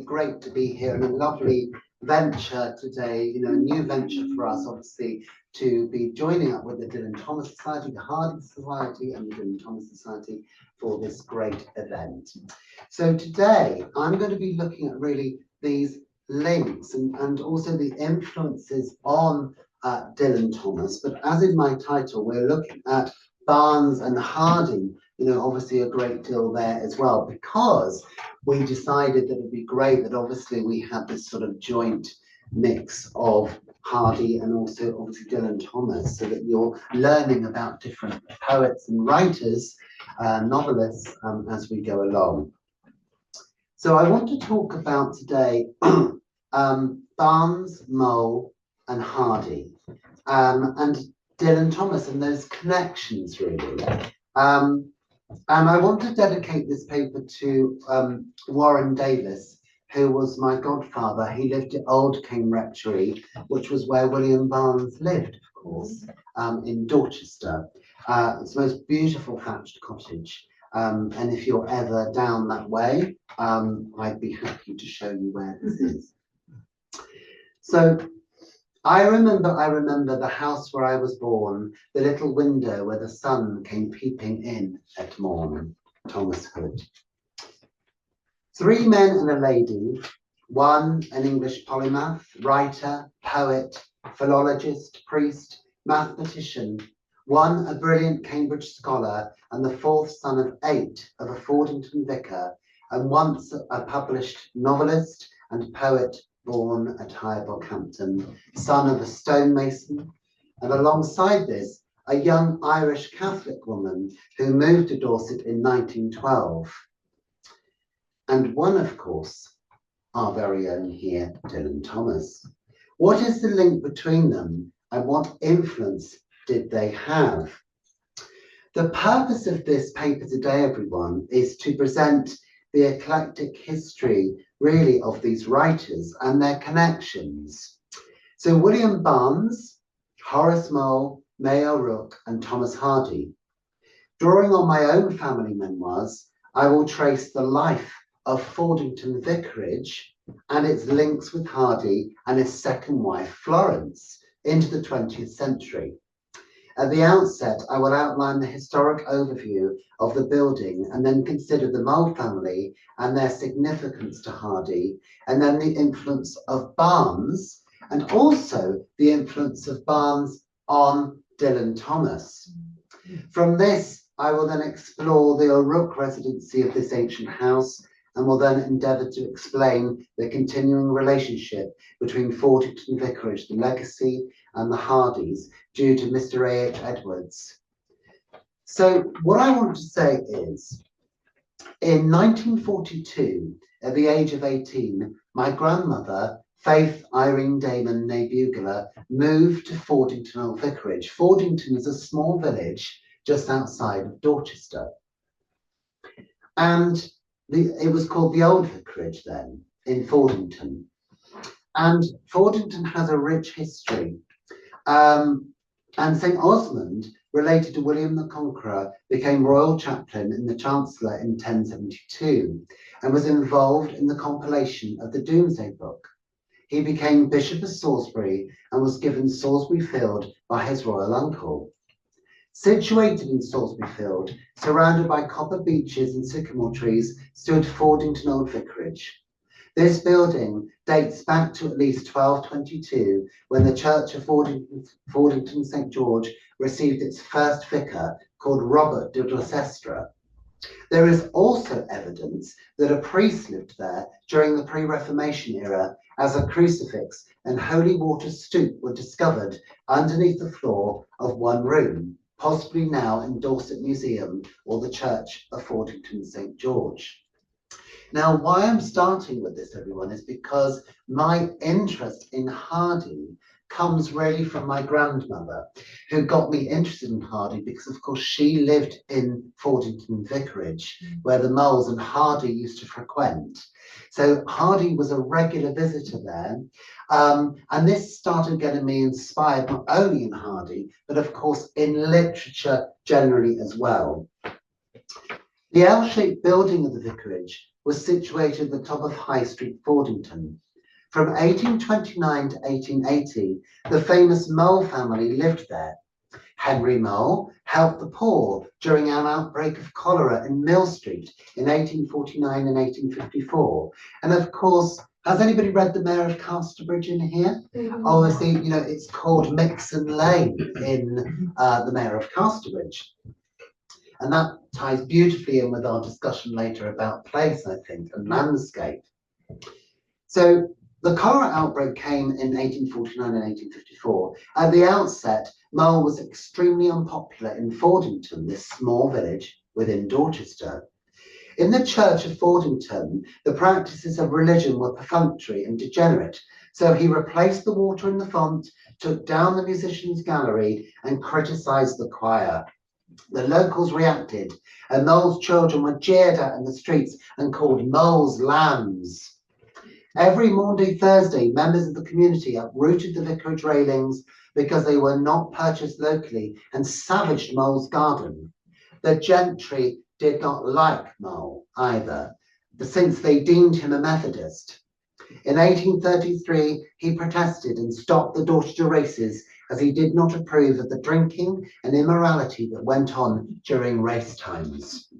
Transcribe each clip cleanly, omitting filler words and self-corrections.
great to be here and a lovely venture today, a new venture for us, obviously, to be joining up with the Dylan Thomas Society, the Hardy Society and the Dylan Thomas Society for this great event. So today I'm going to be looking at really these links and also the influences on Dylan Thomas, but as in my title, we're looking at Barnes and Hardy, obviously a great deal there as well, because we decided that it'd be great that obviously we had this sort of joint mix of Hardy and also obviously Dylan Thomas, so that you're learning about different poets and writers, novelists, as we go along. So I want to talk about today Barnes, Moule and Hardy, and Dylan Thomas and those connections really. And I want to dedicate this paper to Warren Davis, who was my godfather. He lived at Old King Rectory, which was where William Barnes lived, of course, in Dorchester. It's the most beautiful thatched cottage. And if you're ever down that way, I'd be happy to show you where this is. So I remember the house where I was born, the little window where the sun came peeping in at morn. Thomas Hood. 3 men and a lady, one an English polymath, writer, poet, philologist, priest, mathematician, one a brilliant Cambridge scholar, and the 4th son of 8 of a Fordington vicar, and once a published novelist and poet born at High Bockhampton, son of a stonemason, and alongside this, a young Irish Catholic woman who moved to Dorset in 1912. And one, of course, our very own here, Dylan Thomas. What is the link between them and what influence did they have? The purpose of this paper today, everyone, is to present the eclectic history, really, of these writers and their connections. So William Barnes, Horace Moule, Mayo Rook, and Thomas Hardy. Drawing on my own family memoirs, I will trace the life of Fordington Vicarage and its links with Hardy and his second wife, Florence, into the 20th century. At the outset, I will outline the historic overview of the building and then consider the Moule family and their significance to Hardy, and then the influence of Barnes and also the influence of Barnes on Dylan Thomas. From this, I will then explore the O'Rourke residency of this ancient house and will then endeavour to explain the continuing relationship between Fordington Vicarage, the legacy, and the Hardys, due to Mr. A.H. Edwards. So what I want to say is, in 1942, at the age of 18, my grandmother, Faith Irene Damon née Bugler, moved to Fordington Old Vicarage. Fordington is a small village just outside of Dorchester. And it was called the Old Vicarage then, in Fordington. And Fordington has a rich history. And St. Osmond, related to William the Conqueror, became royal chaplain in the Chancellor in 1072 and was involved in the compilation of the Domesday Book. He became Bishop of Salisbury and was given Salisbury Field by his royal uncle. Situated in Salisbury Field, surrounded by copper beeches and sycamore trees, stood Fordington Old Vicarage. This building dates back to at least 1222, when the Church of Fordington St. George received its first vicar, called Robert de Gloucester. There is also evidence that a priest lived there during the pre-Reformation era, as a crucifix and holy water stoup were discovered underneath the floor of one room, possibly now in Dorset Museum or the Church of Fordington St. George. Now, why I'm starting with this, everyone, is because my interest in Hardy comes really from my grandmother, who got me interested in Hardy because, of course, she lived in Fordington Vicarage, where the Moules and Hardy used to frequent. So Hardy was a regular visitor there, and this started getting me inspired not only in Hardy, but of course in literature generally as well. The L-shaped building of the vicarage was situated at the top of High Street, Fordington. From 1829 to 1880, the famous Moule family lived there. Henry Moule helped the poor during an outbreak of cholera in Mill Street in 1849 and 1854. And of course, has anybody read The Mayor of Casterbridge in here? Mm-hmm. Obviously, you know, it's called Mixon Lane in The Mayor of Casterbridge. And that ties beautifully in with our discussion later about place, I think, and landscape. So the cholera outbreak came in 1849 and 1854. At the outset, Moule was extremely unpopular in Fordington, this small village within Dorchester. In the church of Fordington, the practices of religion were perfunctory and degenerate, so he replaced the water in the font, took down the musicians' gallery, and criticised the choir. The locals reacted, and Moule's children were jeered at in the streets and called Moule's lambs. Every Maundy Thursday, members of the community uprooted the vicarage railings because they were not purchased locally and savaged Moule's garden. The gentry did not like Moule either, since they deemed him a Methodist. In 1833, he protested and stopped the Dorset races as he did not approve of the drinking and immorality that went on during race times.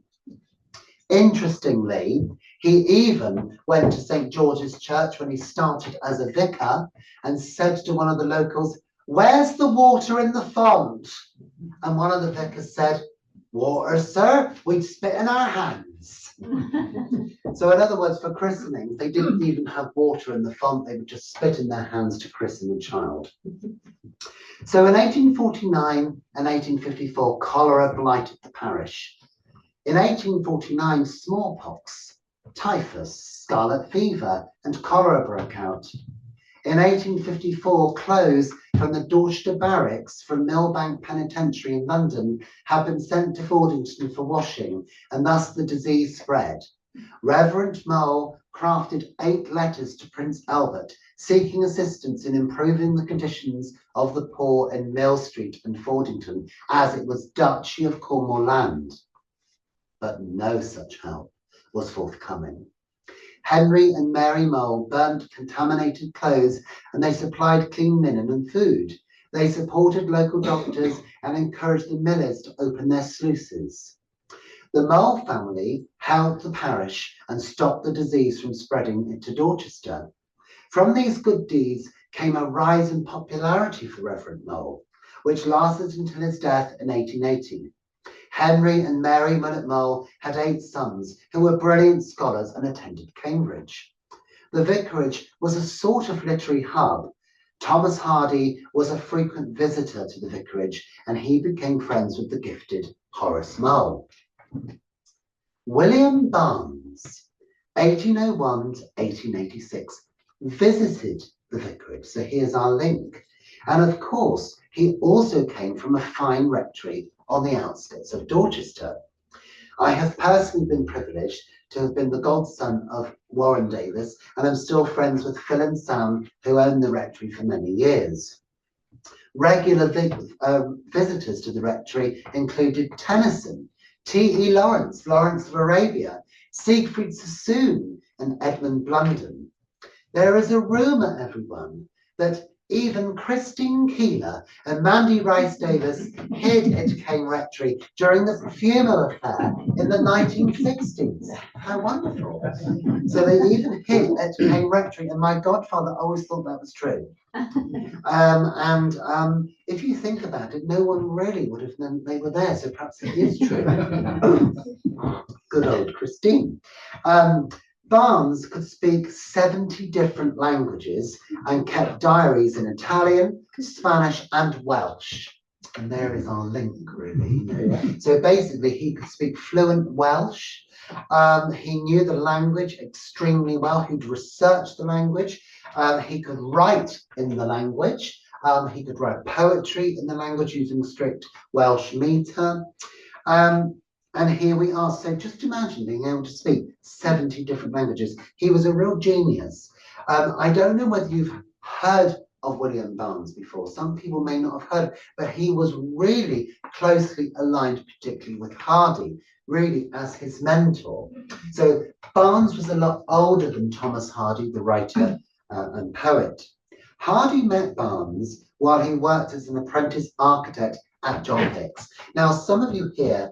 Interestingly, he even went to St. George's Church when he started as a vicar and said to one of the locals, "Where's the water in the font?" And one of the vicars said, "Water, sir? We'd spit in our hands." So in other words, for christenings, they didn't even have water in the font, they would just spit in their hands to christen a child. So in 1849 and 1854, cholera blighted the parish. In 1849, smallpox, typhus, scarlet fever, and cholera broke out. In 1854, clothes from the Dorset barracks from Millbank Penitentiary in London had been sent to Fordington for washing, and thus the disease spread. Reverend Moule crafted 8 letters to Prince Albert, seeking assistance in improving the conditions of the poor in Mill Street and Fordington, as it was Duchy of Cornwall land. But no such help was forthcoming. Henry and Mary Moule burnt contaminated clothes, and they supplied clean linen and food. They supported local doctors and encouraged the millers to open their sluices. The Moule family held the parish and stopped the disease from spreading into Dorchester. From these good deeds came a rise in popularity for Reverend Moule, which lasted until his death in 1880. Henry and Mary Millett Moule had 8 sons who were brilliant scholars and attended Cambridge. The vicarage was a sort of literary hub. Thomas Hardy was a frequent visitor to the vicarage, and he became friends with the gifted Horace Moule. William Barnes, 1801 to 1886, visited the vicarage, so here's our link. And of course, he also came from a fine rectory on the outskirts of Dorchester. I have personally been privileged to have been the godson of Warren Davis, and I'm still friends with Phil and Sam, who owned the rectory for many years. Regular visitors to the rectory included Tennyson, T.E. Lawrence, Lawrence of Arabia, Siegfried Sassoon, and Edmund Blunden. There is a rumour, everyone, that even Christine Keeler and Mandy Rice Davis hid at Cane Rectory during the Perfumer affair in the 1960s. How wonderful. So they even hid at Cane Rectory, and my godfather always thought that was true. If you think about it, no one really would have known they were there, so perhaps it is true. Good old Christine. Barnes could speak 70 different languages and kept diaries in Italian, Spanish, and Welsh. And there is our link, really. You know. So basically, he could speak fluent Welsh. He knew the language extremely well. He'd researched the language. He could write in the language. He could write poetry in the language using strict Welsh metre. And here we are. So just imagine being able to speak 70 different languages. He was a real genius. I don't know whether you've heard of William Barnes before. Some people may not have heard, but he was really closely aligned, particularly with Hardy, really as his mentor. So Barnes was a lot older than Thomas Hardy, the writer and poet. Hardy met Barnes while he worked as an apprentice architect at John Hicks. Now, some of you here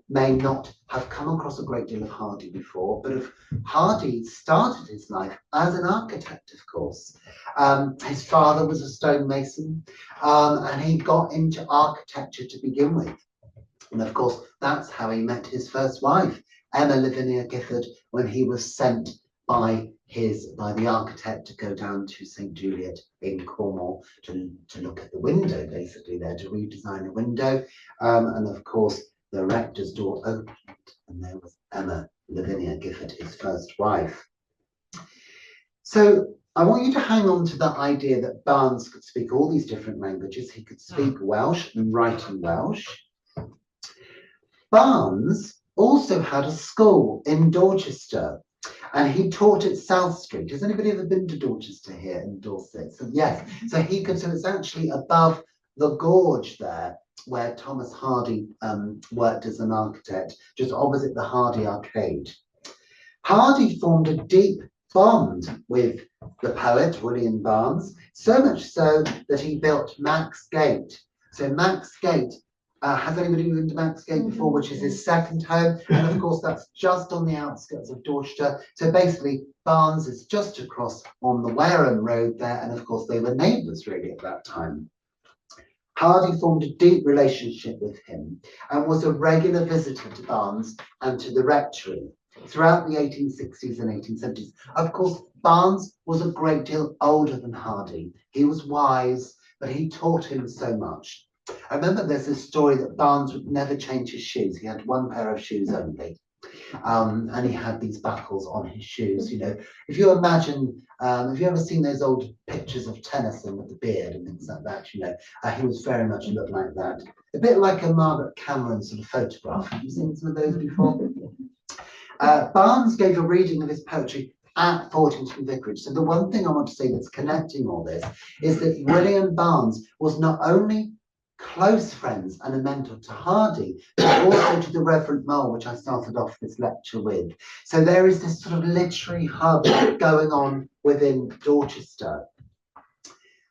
may not have come across a great deal of Hardy before, but Hardy started his life as an architect, of course. His father was a stonemason, and he got into architecture to begin with. And of course, that's how he met his first wife, Emma Lavinia Gifford, when he was sent by the architect to go down to St. Juliet in Cornwall to look at the window, basically there, to redesign a window. And of course, the rector's door opened, and there was Emma Lavinia Gifford, his first wife. So I want you to hang on to that idea that Barnes could speak all these different languages. He could speak Welsh and write in Welsh. Barnes also had a school in Dorchester, and he taught at South Street. Has anybody ever been to Dorchester here in Dorset? So yes, so it's actually above the gorge there, where Thomas Hardy worked as an architect, just opposite the Hardy Arcade. Hardy formed a deep bond with the poet William Barnes, so much so that he built Max Gate. So Max Gate, has anybody been to Max Gate before, which is his second home? And of course, that's just on the outskirts of Dorchester. So basically, Barnes is just across on the Wareham Road there. And of course, they were neighbours really at that time. Hardy formed a deep relationship with him and was a regular visitor to Barnes and to the rectory throughout the 1860s and 1870s. Of course, Barnes was a great deal older than Hardy. He was wise, but he taught him so much. I remember there's this story that Barnes would never change his shoes. He had one pair of shoes only. And he had these buckles on his shoes. You know, if you imagine, have you ever seen those old pictures of Tennyson with the beard and things like that? You know, he was very much looked like that. A bit like a Margaret Cameron sort of photograph. Have you seen some of those before? Barnes gave a reading of his poetry at Fordington Vicarage. So the one thing I want to say that's connecting all this is that William Barnes was not only close friends and a mentor to Hardy, but also to the Reverend Moule, which I started off this lecture with. So there is this sort of literary hub going on within Dorchester.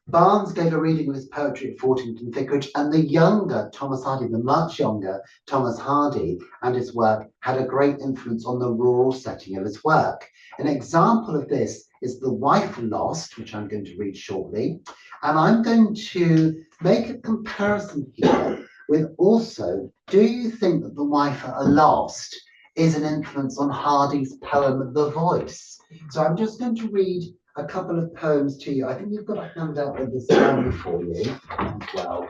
Barnes gave a reading of his poetry at Fordington Vicarage, and the younger Thomas Hardy, the much younger Thomas Hardy, and his work had a great influence on the rural setting of his work. An example of this is The Wife Lost, which I'm going to read shortly. And I'm going to make a comparison here with also, do you think that The Wife Lost is an influence on Hardy's poem, The Voice? So I'm just going to read a couple of poems to you. I think you've got a handout with this down for you as well.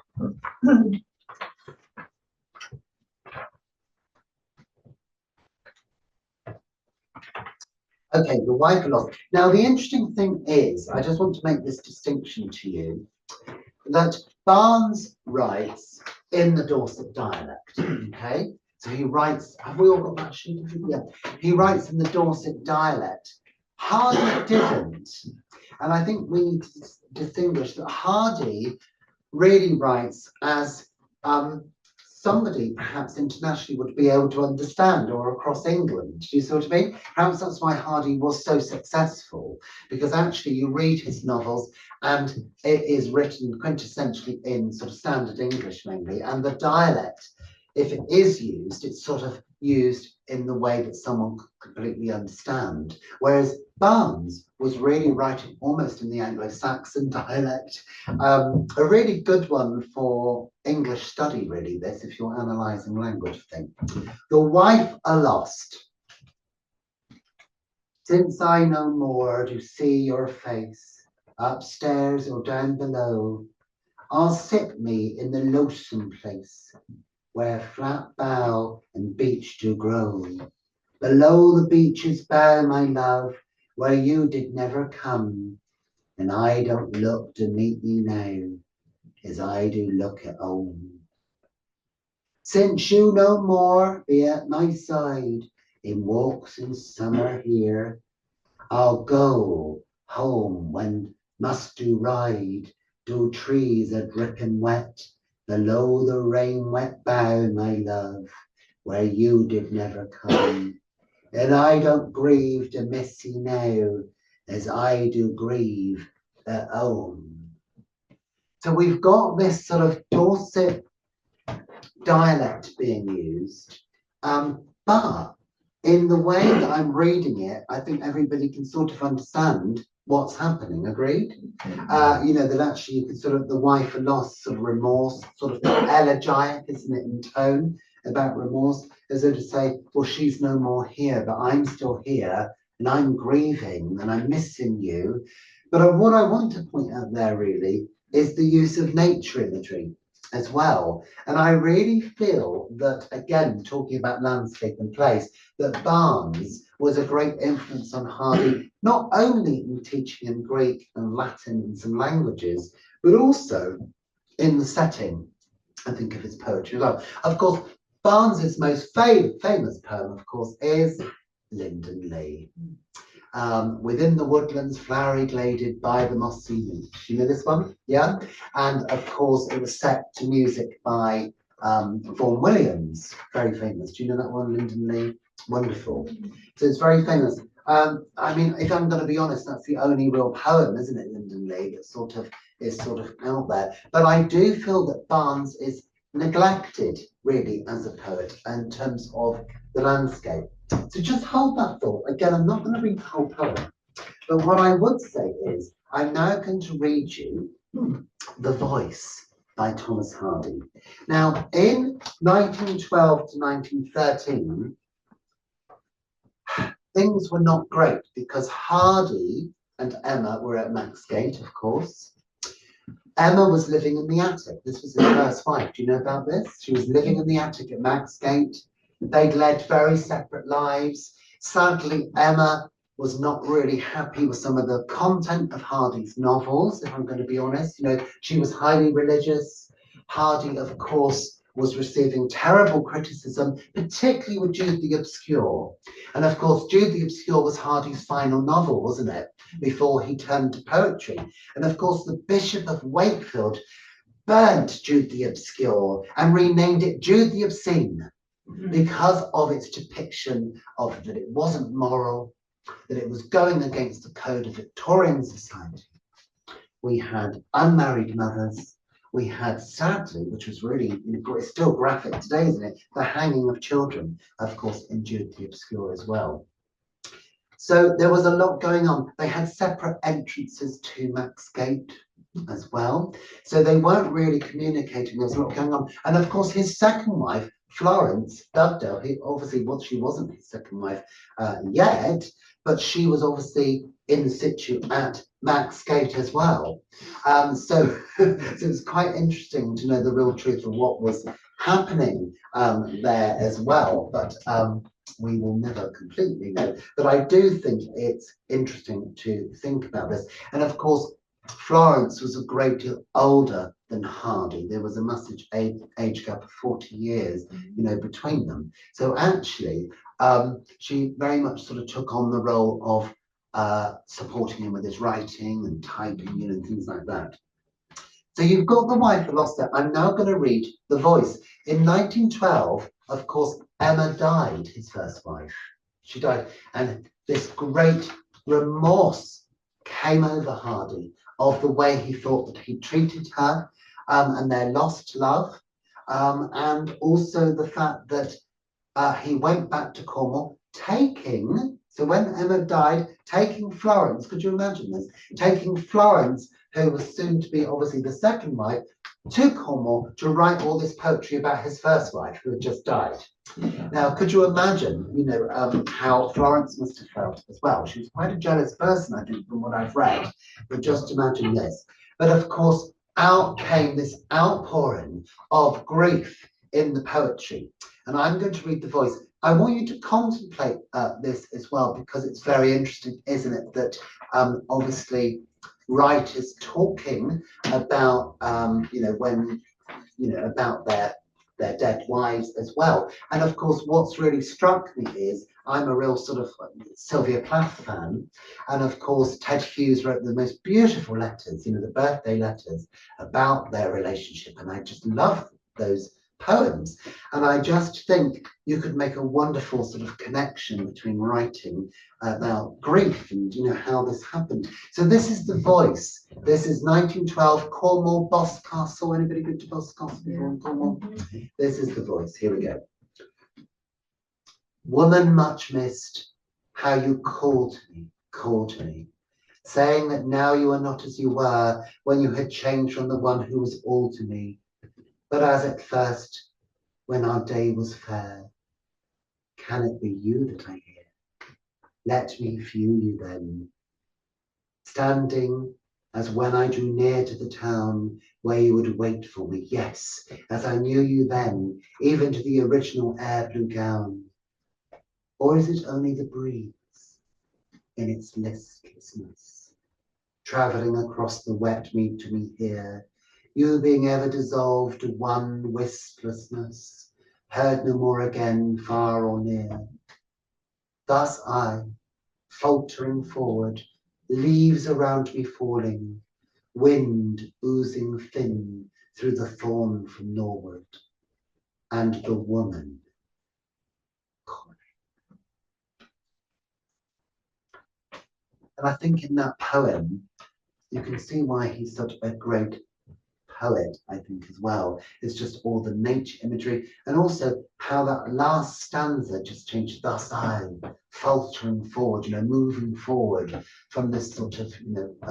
Okay, The Wife Lost. Now, the interesting thing is, I just want to make this distinction to you, that Barnes writes in the Dorset dialect, okay? So he writes, have we all got that sheet? Yeah. He writes in the Dorset dialect. Hardy didn't. And I think we need to distinguish that Hardy really writes as somebody perhaps internationally would be able to understand, or across England. Do you see what I mean? Perhaps that's why Hardy was so successful, because actually you read his novels and it is written quintessentially in sort of standard English mainly, and the dialect, if it is used, it's sort of used in the way that someone could completely understand. Whereas Barnes was really writing almost in the Anglo-Saxon dialect. A really good one for English study, really, this, if you're analysing language thing. The Wife Lost. Since I no more do see your face, upstairs or down below, I'll sit me in the lonesome place, where flat bough and beech do grow. Below the beech's bough, my love, where you did never come, and I don't look to meet you now, as I do look at home. Since you no more be at my side, in walks in summer here, I'll go home when must do ride, do trees are dripping wet, below the rain wet bough, my love, where you did never come. And I don't grieve to miss you now, as I do grieve at home. So we've got this sort of Dorset dialect being used, but in the way that I'm reading it, I think everybody can sort of understand what's happening. Agreed? You know, that actually you can sort of, the wife and loss, sort of remorse, sort of elegiac, isn't it, in tone about remorse, as though to say, well, she's no more here, but I'm still here and I'm grieving and I'm missing you. But what I want to point out there really is the use of nature imagery as well. And I really feel that, again, talking about landscape and place, that Barnes was a great influence on Hardy, not only in teaching him Greek and Latin and some languages, but also in the setting, I think, of his poetry as well. Of course, Barnes's most famous poem, of course, is Linden Lea. Within the woodlands, flowery gladed by the mossy beach. You know this one? Yeah? And of course, it was set to music by Vaughan Williams, very famous. Do you know that one, Linden Lea? Wonderful. So it's very famous. I mean, if I'm going to be honest, that's the only real poem, isn't it, Linden Lea, that sort of is sort of out there. But I do feel that Barnes is neglected, really, as a poet in terms of the landscape. So just hold that thought. Again, I'm not going to read the whole poem, but what I would say is I'm now going to read you The Voice by Thomas Hardy. Now, in 1912 to 1913, things were not great because Hardy and Emma were at Maxgate, of course. Emma was living in the attic. This was his first wife. Do you know about this? She was living in the attic at Maxgate. They'd led very separate lives. Sadly, Emma was not really happy with some of the content of Hardy's novels, if I'm going to be honest. You know, she was highly religious. Hardy, of course, was receiving terrible criticism, particularly with Jude the Obscure. And of course, Jude the Obscure was Hardy's final novel, wasn't it? Before he turned to poetry. And of course, the Bishop of Wakefield burnt Jude the Obscure and renamed it Jude the Obscene because of its depiction of that it wasn't moral, that it was going against the code of Victorian society. We had unmarried mothers. We had, sadly, which was really, it's still graphic today, isn't it? The hanging of children, of course, in Jude the Obscure as well. So there was a lot going on. They had separate entrances to Maxgate as well. So they weren't really communicating. There was a lot going on. And of course, his second wife, Florence Dovedale, she wasn't his second wife yet, but she was obviously in situ at Maxgate as well. So it's quite interesting to know the real truth of what was happening there as well. But we will never completely know. But I do think it's interesting to think about this. And of course, Florence was a great deal older than Hardy. There was a massive age gap of 40 years, you know, between them. So actually, she very much sort of took on the role of supporting him with his writing and typing, you know, and things like that. So you've got The Wife Lost There. I'm now going to read The Voice. In 1912, of course, Emma died, his first wife. She died. And this great remorse came over Hardy of the way he thought that he treated her and their lost love. And also the fact that he went back to Cornwall so when Emma died, taking Florence, could you imagine this? Taking Florence, who was soon to be obviously the second wife, to Cornwall to write all this poetry about his first wife, who had just died. Now, could you imagine, you know, how Florence must have felt as well? She was quite a jealous person, I think, from what I've read, but just imagine this. But of course, out came this outpouring of grief in the poetry. And I'm going to read The Voice. I want you to contemplate this as well, because it's very interesting, isn't it, that obviously writers talking about, you know, when, you know, about their dead wives as well. And of course, what's really struck me is I'm a real sort of Sylvia Plath fan. And of course, Ted Hughes wrote the most beautiful letters, the birthday letters about their relationship. And I just love those poems. And I just think you could make a wonderful sort of connection between writing about grief and how this happened. So this is the voice. This is 1912 Cornwall Boscastle. Anybody been to Boscastle before in Cornwall? This is the voice. Here we go. Woman much missed, how you called to me, saying that now you are not as you were when you had changed from the one who was all to me, but as at first, when our day was fair. Can it be you that I hear? Let me view you then, standing as when I drew near to the town where you would wait for me. Yes, as I knew you then, even to the original air blue gown. Or is it only the breeze in its listlessness, travelling across the wet mead to me here, you being ever dissolved to one wistlessness, heard no more again, far or near. Thus I, faltering forward, leaves around me falling, wind oozing thin through the thorn from norward, and the woman calling. And I think in that poem, you can see why he's such a great poet, I think, as well. It's just all the nature imagery, and also how that last stanza just changed. Thus I, faltering forward, moving forward from this sort of,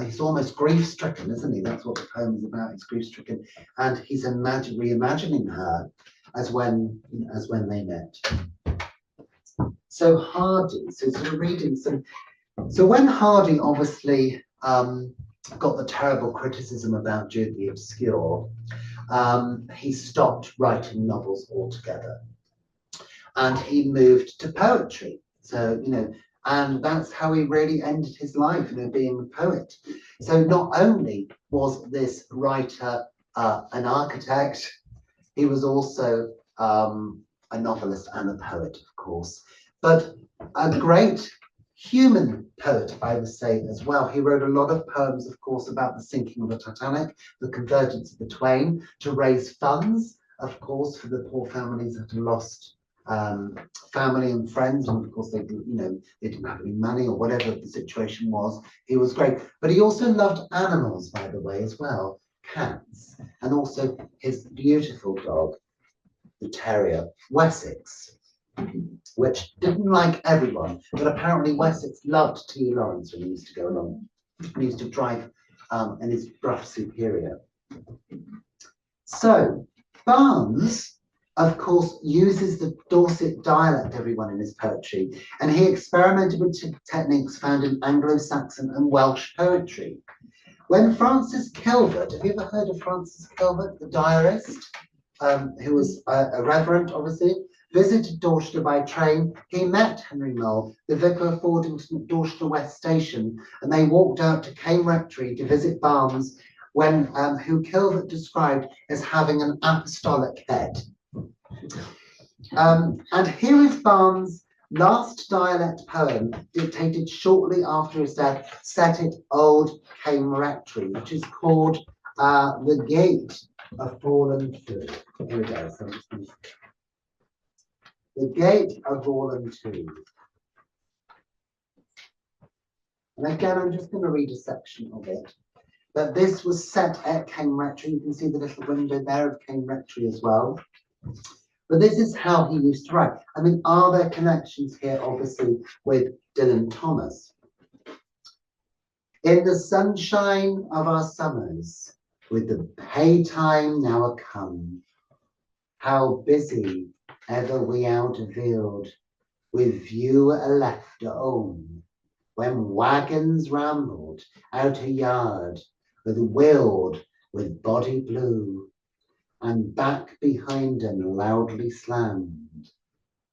he's almost grief-stricken, isn't he? That's what the poem is about. He's grief-stricken, and he's reimagining her as when they met. So Hardy, so sort of reading some. So when Hardy obviously got the terrible criticism about Jude the Obscure, he stopped writing novels altogether, and he moved to poetry. So and that's how he really ended his life, being a poet. So not only was this writer an architect, he was also a novelist and a poet, of course, but a great human poet, I would say, as well. He wrote a lot of poems, of course, about the sinking of the Titanic, the convergence of the twain, to raise funds, of course, for the poor families that had lost family and friends, and of course they didn't have any money or whatever the situation was. He was great, but he also loved animals, by the way, as well, cats, and also his beautiful dog, the terrier Wessex, which didn't like everyone, but apparently Wessex loved T. Lawrence when he used to go along. He used to drive in his gruff superior. So Barnes, of course, uses the Dorset dialect, everyone, in his poetry, and he experimented with techniques found in Anglo-Saxon and Welsh poetry. When Francis Calvert, have you ever heard of Francis Calvert, the diarist, who was a reverend, obviously, visited Dorset by train, he met Henry Moule, the vicar of Fordington at Dorset West Station, and they walked out to Came Rectory to visit Barnes, who Calvert described as having an apostolic head. And here is Barnes' last dialect poem, dictated shortly after his death, set at Old Came Rectory, which is called The Gate of Fallen Two. Here we go. So The Gate of Fallen Two. And again, I'm just going to read a section of it. But this was set at Came Rectory. You can see the little window there of Came Rectory as well. But this is how he used to write. I mean, are there connections here, obviously, with Dylan Thomas? In the sunshine of our summers, with the pay time now a come, how busy ever we out afield, with view a left a own, when wagons rambled out a yard, with willed with body blue, and back behind them loudly slammed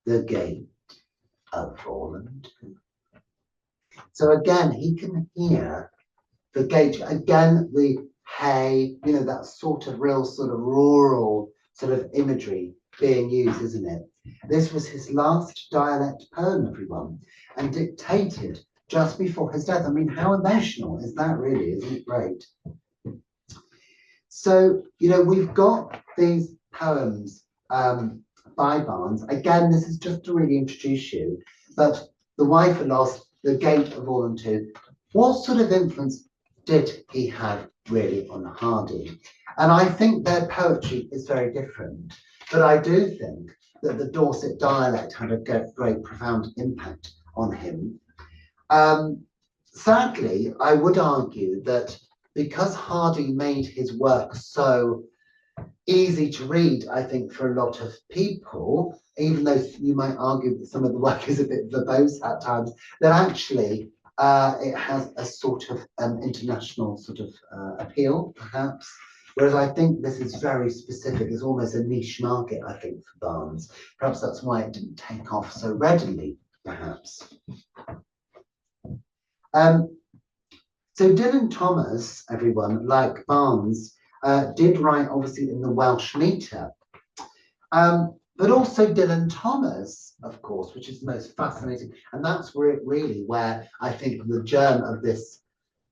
the gate of Fallen Two. So again, he can hear the gate, again, the hay, that sort of real sort of rural sort of imagery being used, isn't it? This was his last dialect poem, everyone, and dictated just before his death. I mean, how emotional is that really? Isn't it great? So, we've got these poems by Barnes. Again, this is just to really introduce you, but The Wife at Lost, The Gate of All and Two, what sort of influence did he have really on Hardy? And I think their poetry is very different, but I do think that the Dorset dialect had a great profound impact on him. Sadly, I would argue that because Hardy made his work so easy to read, I think, for a lot of people, even though you might argue that some of the work is a bit verbose at times, that actually it has a sort of international sort of appeal, perhaps. Whereas I think this is very specific. It's almost a niche market, I think, for Barnes. Perhaps that's why it didn't take off so readily, perhaps. So Dylan Thomas, everyone, like Barnes, did write obviously in the Welsh metre, but also Dylan Thomas, of course, which is most fascinating, and that's where I think the germ of this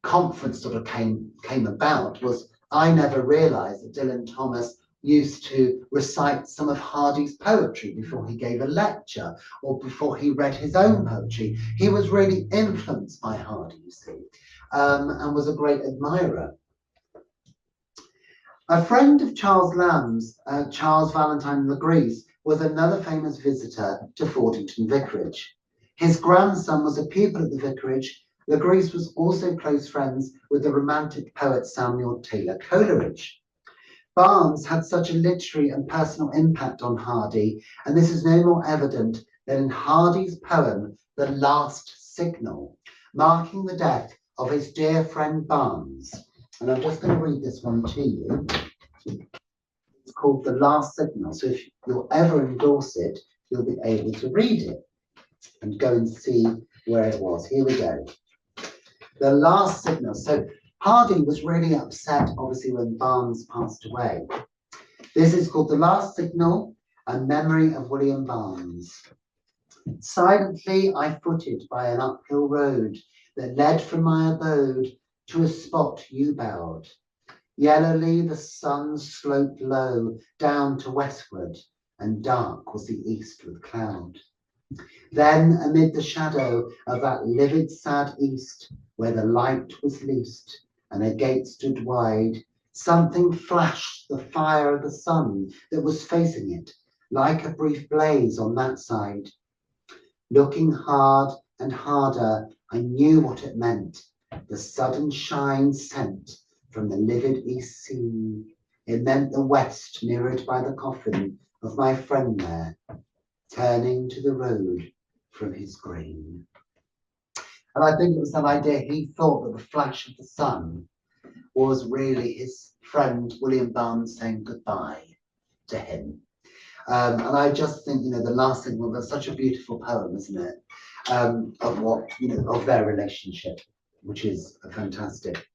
conference sort of came about. Was I never realised that Dylan Thomas used to recite some of Hardy's poetry before he gave a lecture or before he read his own poetry. He was really influenced by Hardy, you see, and was a great admirer. A friend of Charles Lamb's, Charles Valentine Legrees, was another famous visitor to Fordington Vicarage. His grandson was a pupil at the vicarage. Legrees was also close friends with the romantic poet Samuel Taylor Coleridge. Barnes had such a literary and personal impact on Hardy, and this is no more evident than in Hardy's poem, The Last Signal, marking the death of his dear friend Barnes. And I'm just going to read this one to you. It's called The Last Signal. So if you're ever in Dorset, you'll be able to read it and go and see where it was. Here we go. The Last Signal. So Hardy was really upset, obviously, when Barnes passed away. This is called The Last Signal, a memory of William Barnes. Silently I footed by an uphill road that led from my abode to a spot you bowed. Yellowly the sun sloped low down to westward, and dark was the east with cloud. Then amid the shadow of that livid sad east, where the light was least, and a gate stood wide, something flashed the fire of the sun that was facing it, like a brief blaze on that side. Looking hard and harder, I knew what it meant, the sudden shine sent from the livid east sea. It meant the west mirrored by the coffin of my friend there, turning to the road from his grave. And I think it was that idea, he thought that the flash of the sun was really his friend William Barnes saying goodbye to him. And I just think, The Last Signal, that's such a beautiful poem, isn't it? Of what, of their relationship, which is fantastic.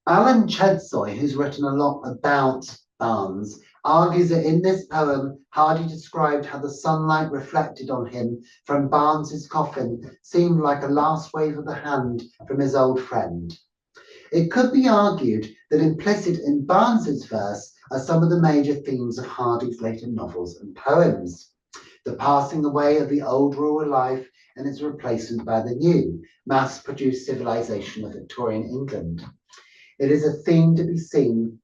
Alan Chedsoy, who's written a lot about Barnes, argues that in this poem, Hardy described how the sunlight reflected on him from Barnes's coffin seemed like a last wave of the hand from his old friend. It could be argued that implicit in Barnes's verse are some of the major themes of Hardy's later novels and poems. The passing away of the old rural life and its replacement by the new, mass-produced civilization of Victorian England. It is a theme to be seen,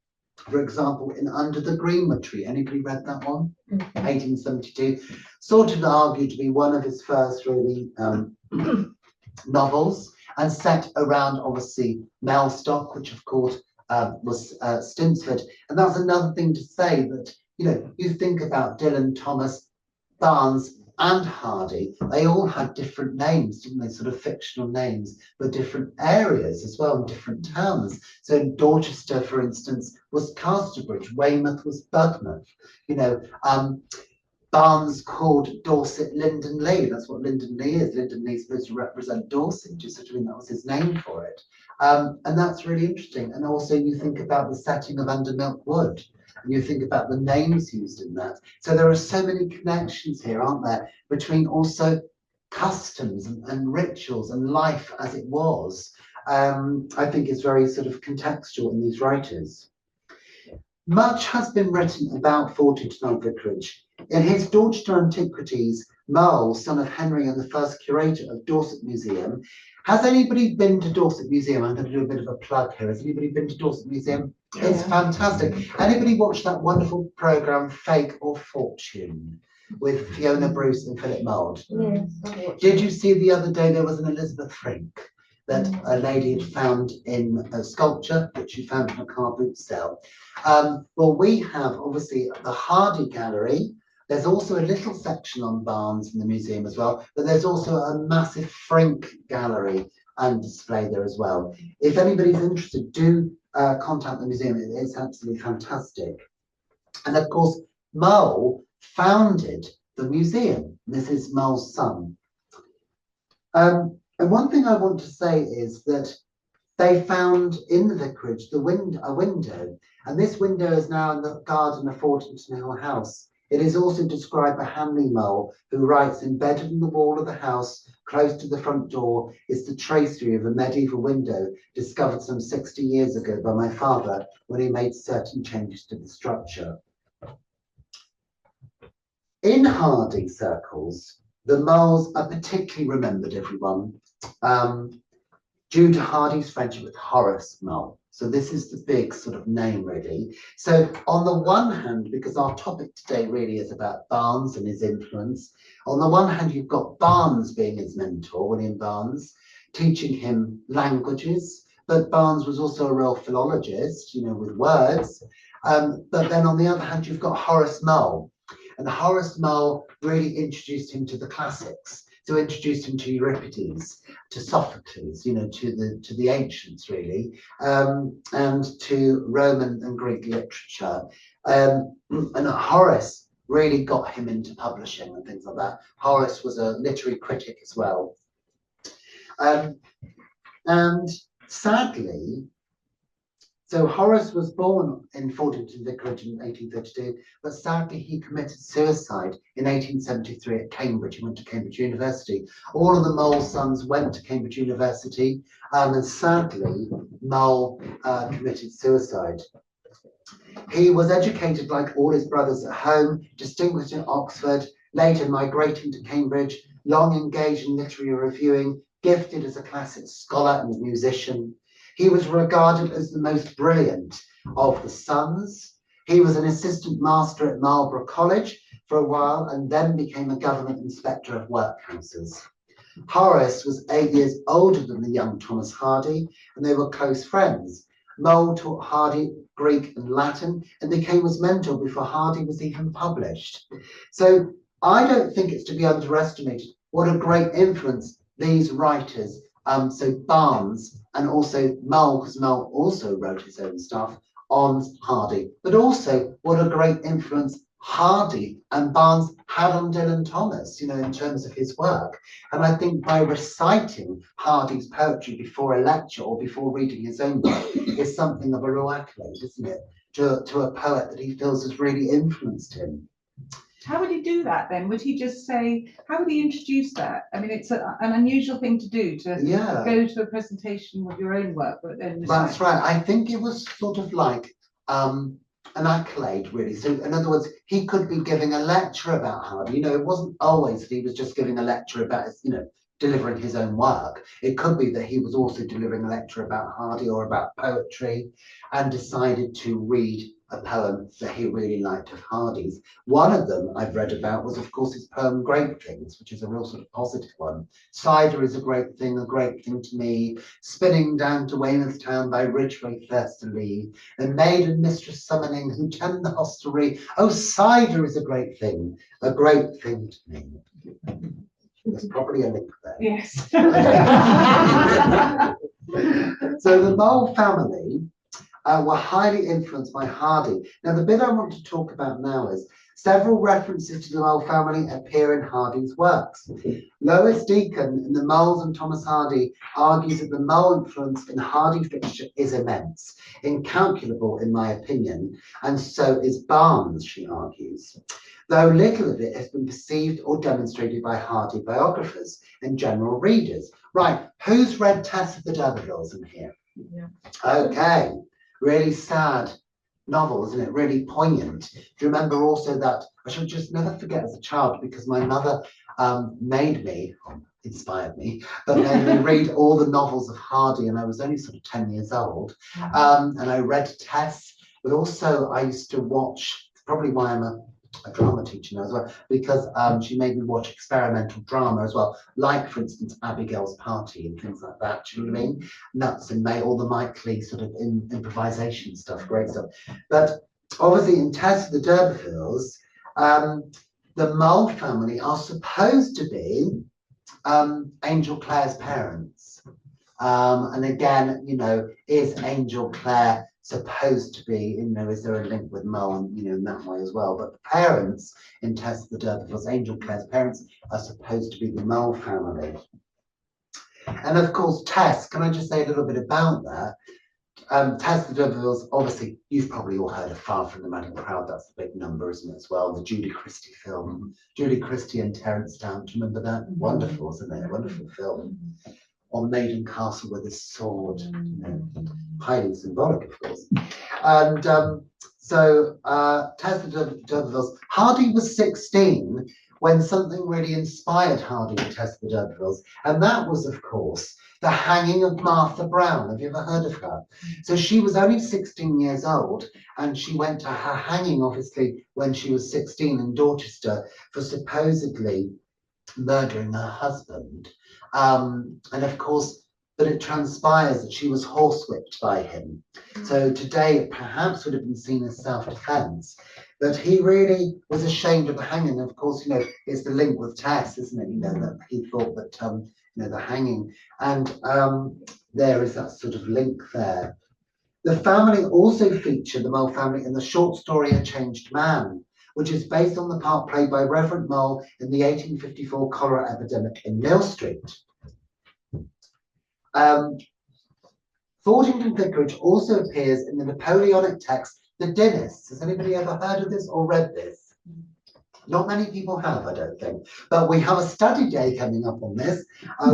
for example, in Under the Greenwood Tree. Anybody read that one? 1872. Sort of argued to be one of his first really novels, and set around, obviously, Mellstock, which of course was Stinsford. And that's another thing to say that, you think about Dylan Thomas, Barnes and Hardy, they all had different names, didn't they? Sort of fictional names, but different areas as well, and different towns. So Dorchester, for instance, was Casterbridge, Weymouth was Budmouth. Barnes called Dorset Linden Lee. That's what Linden Lee is. Linden Lee is supposed to represent Dorset, just sort of that was his name for it. And that's really interesting. And also you think about the setting of Under Milk Wood. and you think about the names used in that. So there are so many connections here, aren't there, between also customs and rituals and life as it was. I think is very sort of contextual in these writers. Much has been written about Fordington Vicarage. In his Dorset Antiquities, Moule, son of Henry and the first curator of Dorset Museum. Has anybody been to Dorset Museum? I'm going to do a bit of a plug here. Has anybody been to Dorset Museum? Yeah. It's fantastic. Anybody watched that wonderful programme, Fake or Fortune, with Fiona Bruce and Philip Mould? Yes. Did you see the other day there was an Elizabeth Frink that a lady had found in a sculpture that she found in a car boot cell? Well, we have obviously the Hardy Gallery. There's also a little section on Barnes in the museum as well, but there's also a massive Frink gallery and display there as well. If anybody's interested, do contact the museum. It's absolutely fantastic. And of course, Moule founded the museum. This is Moule's son. And one thing I want to say is that they found in the vicarage a window, and this window is now in the garden of Fordington Hill House. It is also described by Hanley Moule, who writes, embedded in the wall of the house, close to the front door, is the tracery of a medieval window discovered some 60 years ago by my father when he made certain changes to the structure. In Hardy circles, the Moules are particularly remembered, everyone. Due to Hardy's friendship with Horace Moule. So this is the big sort of name, really. So on the one hand, because our topic today really is about Barnes and his influence, on the one hand, you've got Barnes being his mentor, William Barnes, teaching him languages, but Barnes was also a real philologist, with words. But then on the other hand, you've got Horace Moule, and Horace Moule really introduced him to the classics. So introduced him to Euripides, to Sophocles, to the ancients really, and to Roman and Greek literature. And Horace really got him into publishing and things like that. Horace was a literary critic as well. And sadly, so Horace was born in Fordington Vicarage in 1832, but sadly he committed suicide in 1873 at Cambridge. He went to Cambridge University. All of the Moule sons went to Cambridge University, and sadly Moule committed suicide. He was educated like all his brothers at home, distinguished at Oxford, later migrating to Cambridge, long engaged in literary reviewing, gifted as a classic scholar and musician. He was regarded as the most brilliant of the sons. He was an assistant master at Marlborough College for a while and then became a government inspector of workhouses. Horace was 8 years older than the young Thomas Hardy, and they were close friends. Moule taught Hardy Greek and Latin and became his mentor before Hardy was even published. So I don't think it's to be underestimated what a great influence these writers, so Barnes and also Moule, because Moule also wrote his own stuff, on Hardy, but also what a great influence Hardy and Barnes had on Dylan Thomas, in terms of his work. And I think by reciting Hardy's poetry before a lecture or before reading his own work is something of a real accolade, isn't it, to a poet that he feels has really influenced him. How would he do that then? Would he just say, how would he introduce that? I mean, it's an unusual thing to do, to go to a presentation with your own work. But then that's right. I think it was sort of like an accolade, really. So in other words, he could be giving a lecture about Hardy. It wasn't always that he was just giving a lecture about his, delivering his own work. It could be that he was also delivering a lecture about Hardy or about poetry and decided to read a poem that he really liked of Hardy's. One of them I've read about was, of course, his poem Great Things, which is a real sort of positive one. Cider is a great thing to me. Spinning down to Weymouth town by Ridgeway thirstily. And maid and mistress summoning who tend the hostelry. Oh, cider is a great thing to me. There's probably a link there. Yes. So the Moule family were highly influenced by Hardy. Now, the bit I want to talk about now is Several references to the Mole family appear in Hardy's works. Lois Deacon in The Moles and Thomas Hardy argues that the Mole influence in Hardy fiction is immense, incalculable in my opinion, and so is Barnes, she argues, though little of it has been perceived or demonstrated by Hardy biographers and general readers. Right, who's read Tess of the D'Urbervilles in here? Yeah. Okay, really sad novel, isn't it? Really poignant. Do you remember also that, I should just never forget as a child, because my mother inspired me, but made me read all the novels of Hardy, and I was only sort of 10 years old. And I read Tess, but also I used to watch, probably why I'm a drama teacher now as well, because she made me watch experimental drama as well, like for instance Abigail's Party and things like that. Do you know what I mean? Nuts and May, all the Mike Leigh sort of improvisation stuff, great stuff. But obviously in Tess of the D'Urbervilles, the Mole family are supposed to be Angel Clare's parents. And again, you know, is Angel Clare supposed to be, you know, is there a link with Mole, and, you know, in that way as well? But the parents in Tess of the D'Urbervilles, Angel Clare's parents, are supposed to be the Mole family. And of course, Tess, can I just say a little bit about that? Tess of the D'Urbervilles, obviously, you've probably all heard of Far From the Madding Crowd. That's the big number, isn't it, as well? The Judy Christie film. Judy Christie and Terence Stamp, do you remember that? Wonderful, isn't it? A wonderful film. On Maiden Castle with his sword, you know, highly symbolic, of course. And so Tess of the D'Urbervilles, Hardy was 16 when something really inspired Hardy with Tess of the D'Urbervilles, and that was, of course, the hanging of Martha Brown. Have you ever heard of her? So she was only 16 years old, and she went to her hanging, obviously, when she was 16 in Dorchester for supposedly murdering her husband. And of course, but it transpires that she was horsewhipped by him. So today it perhaps would have been seen as self-defense, but he really was ashamed of the hanging. Of course, you know, it's the link with Tess, isn't it? You know, that he thought that, you know, the hanging, and there is that sort of link there. The family also featured, the Mole family, in the short story A Changed Man, which is based on the part played by Reverend Moule in the 1854 cholera epidemic in Mill Street. Fordington Vicarage also appears in the Napoleonic text, The Dynasts. Has anybody ever heard of this or read this? Not many people have, I don't think. But we have a study day coming up on this,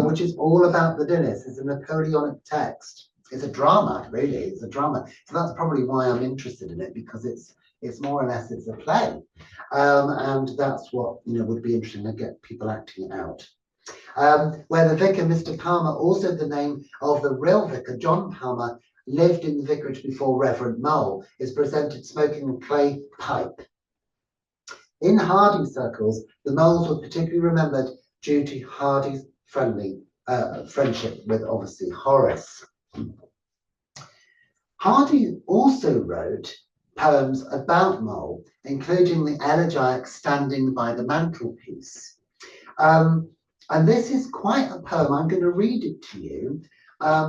which is all about the Dynasts. It's a Napoleonic text. It's a drama, really. It's a drama. So that's probably why I'm interested in it, because it's more or less, it's a play. And that's what, you know, would be interesting to get people acting it out. Where the vicar, Mr. Palmer, also the name of the real vicar, John Palmer, lived in the vicarage before Reverend Moule, is presented smoking a clay pipe. In Hardy circles, the Moles were particularly remembered due to Hardy's friendship with, obviously, Horace. Hardy also wrote poems about Moule, including the elegiac Standing by the Mantelpiece. And this is quite a poem. I'm going to read it to you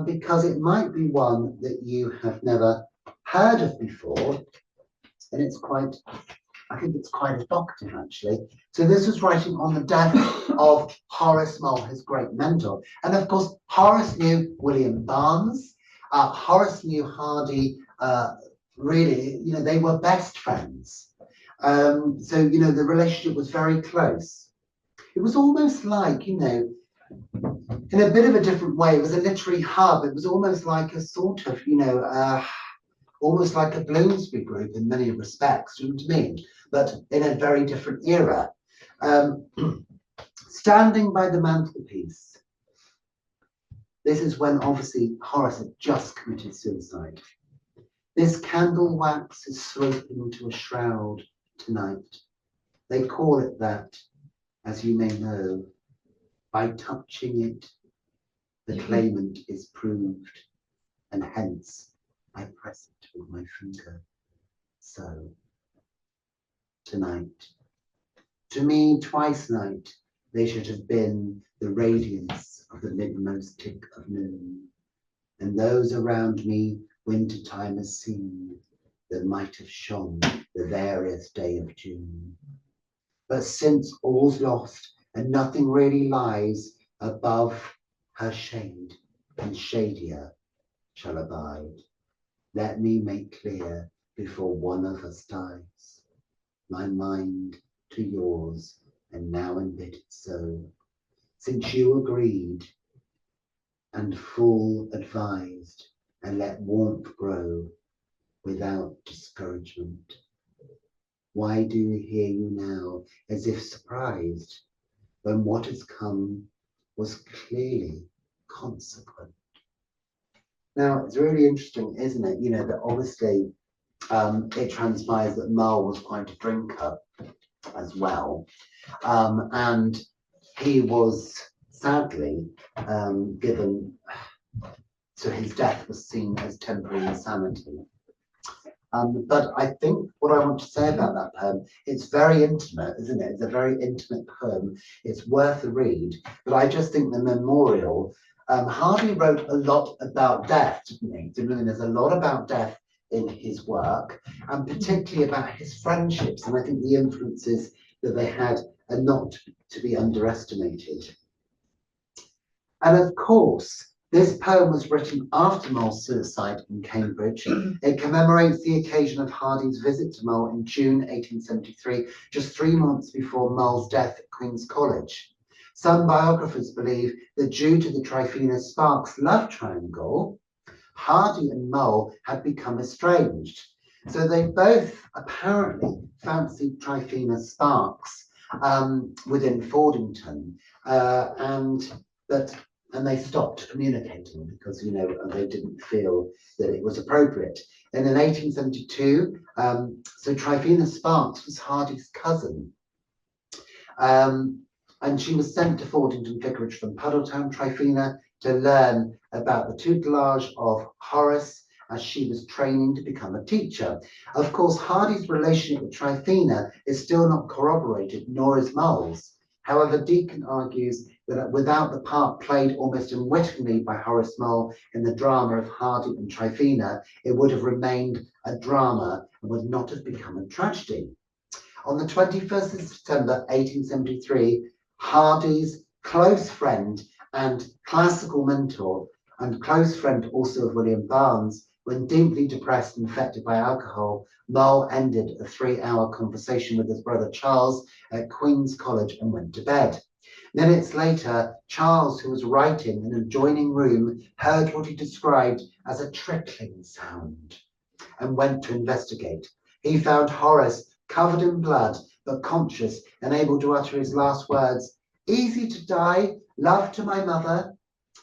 because it might be one that you have never heard of before. And it's quite, I think it's quite evocative, actually. So this was writing on the death of Horace Moule, his great mentor. And of course, Horace knew William Barnes. Horace knew Hardy. Really, you know, they were best friends. So, you know, the relationship was very close. It was almost like, you know, in a bit of a different way, it was a literary hub. It was almost like a sort of, you know, almost like a Bloomsbury group in many respects, do you know what I mean? But in a very different era. Standing by the Mantelpiece. This is when obviously Horace had just committed suicide. This candle wax is sloping to a shroud tonight. They call it that, as you may know. By touching it, the claimant is proved, and hence I press it with my finger. So, tonight, to me twice night, they should have been the radiance of the midmost tick of noon, and those around me winter time has seen, that might have shone the various day of June. But since all's lost and nothing really lies above her shade, and shadier shall abide, let me make clear before one of us dies, my mind to yours, and now embittered so, since you agreed and full advised, and let warmth grow without discouragement. Why do you hear you now as if surprised, when what has come was clearly consequent? Now, it's really interesting, isn't it? You know, that obviously it transpires that Mull was quite a drinker as well. And he was sadly given, so his death was seen as temporary insanity. But I think what I want to say about that poem, it's very intimate, isn't it? It's a very intimate poem. It's worth a read. But I just think the memorial, Hardy wrote a lot about death, didn't he? There's a lot about death in his work, and particularly about his friendships. And I think the influences that they had are not to be underestimated. And of course, this poem was written after Mulle's suicide in Cambridge. It commemorates the occasion of Hardy's visit to Mull in June 1873, just 3 months before Mulle's death at Queen's College. Some biographers believe that due to the Tryphena-Sparks love triangle, Hardy and Mull had become estranged. So they both apparently fancied Tryphena-Sparks within Fordington, and they stopped communicating because, you know, they didn't feel that it was appropriate. And in 1872, so Tryphena-Sparks was Hardy's cousin. And she was sent to Fordington Vicarage from Puddletown, Tryphena, to learn about the tutelage of Horace as she was training to become a teacher. Of course, Hardy's relationship with Tryphena is still not corroborated, nor is Mulle's. However, Deacon argues that without the part played almost unwittingly by Horace Moule in the drama of Hardy and Tryphena, it would have remained a drama and would not have become a tragedy. On the 21st of September 1873, Hardy's close friend and classical mentor and close friend also of William Barnes, when deeply depressed and affected by alcohol, Mull ended a 3-hour conversation with his brother Charles at Queen's College and went to bed. Minutes later, Charles, who was writing in an adjoining room, heard what he described as a trickling sound and went to investigate. He found Horace covered in blood, but conscious and able to utter his last words, "Easy to die, love to my mother."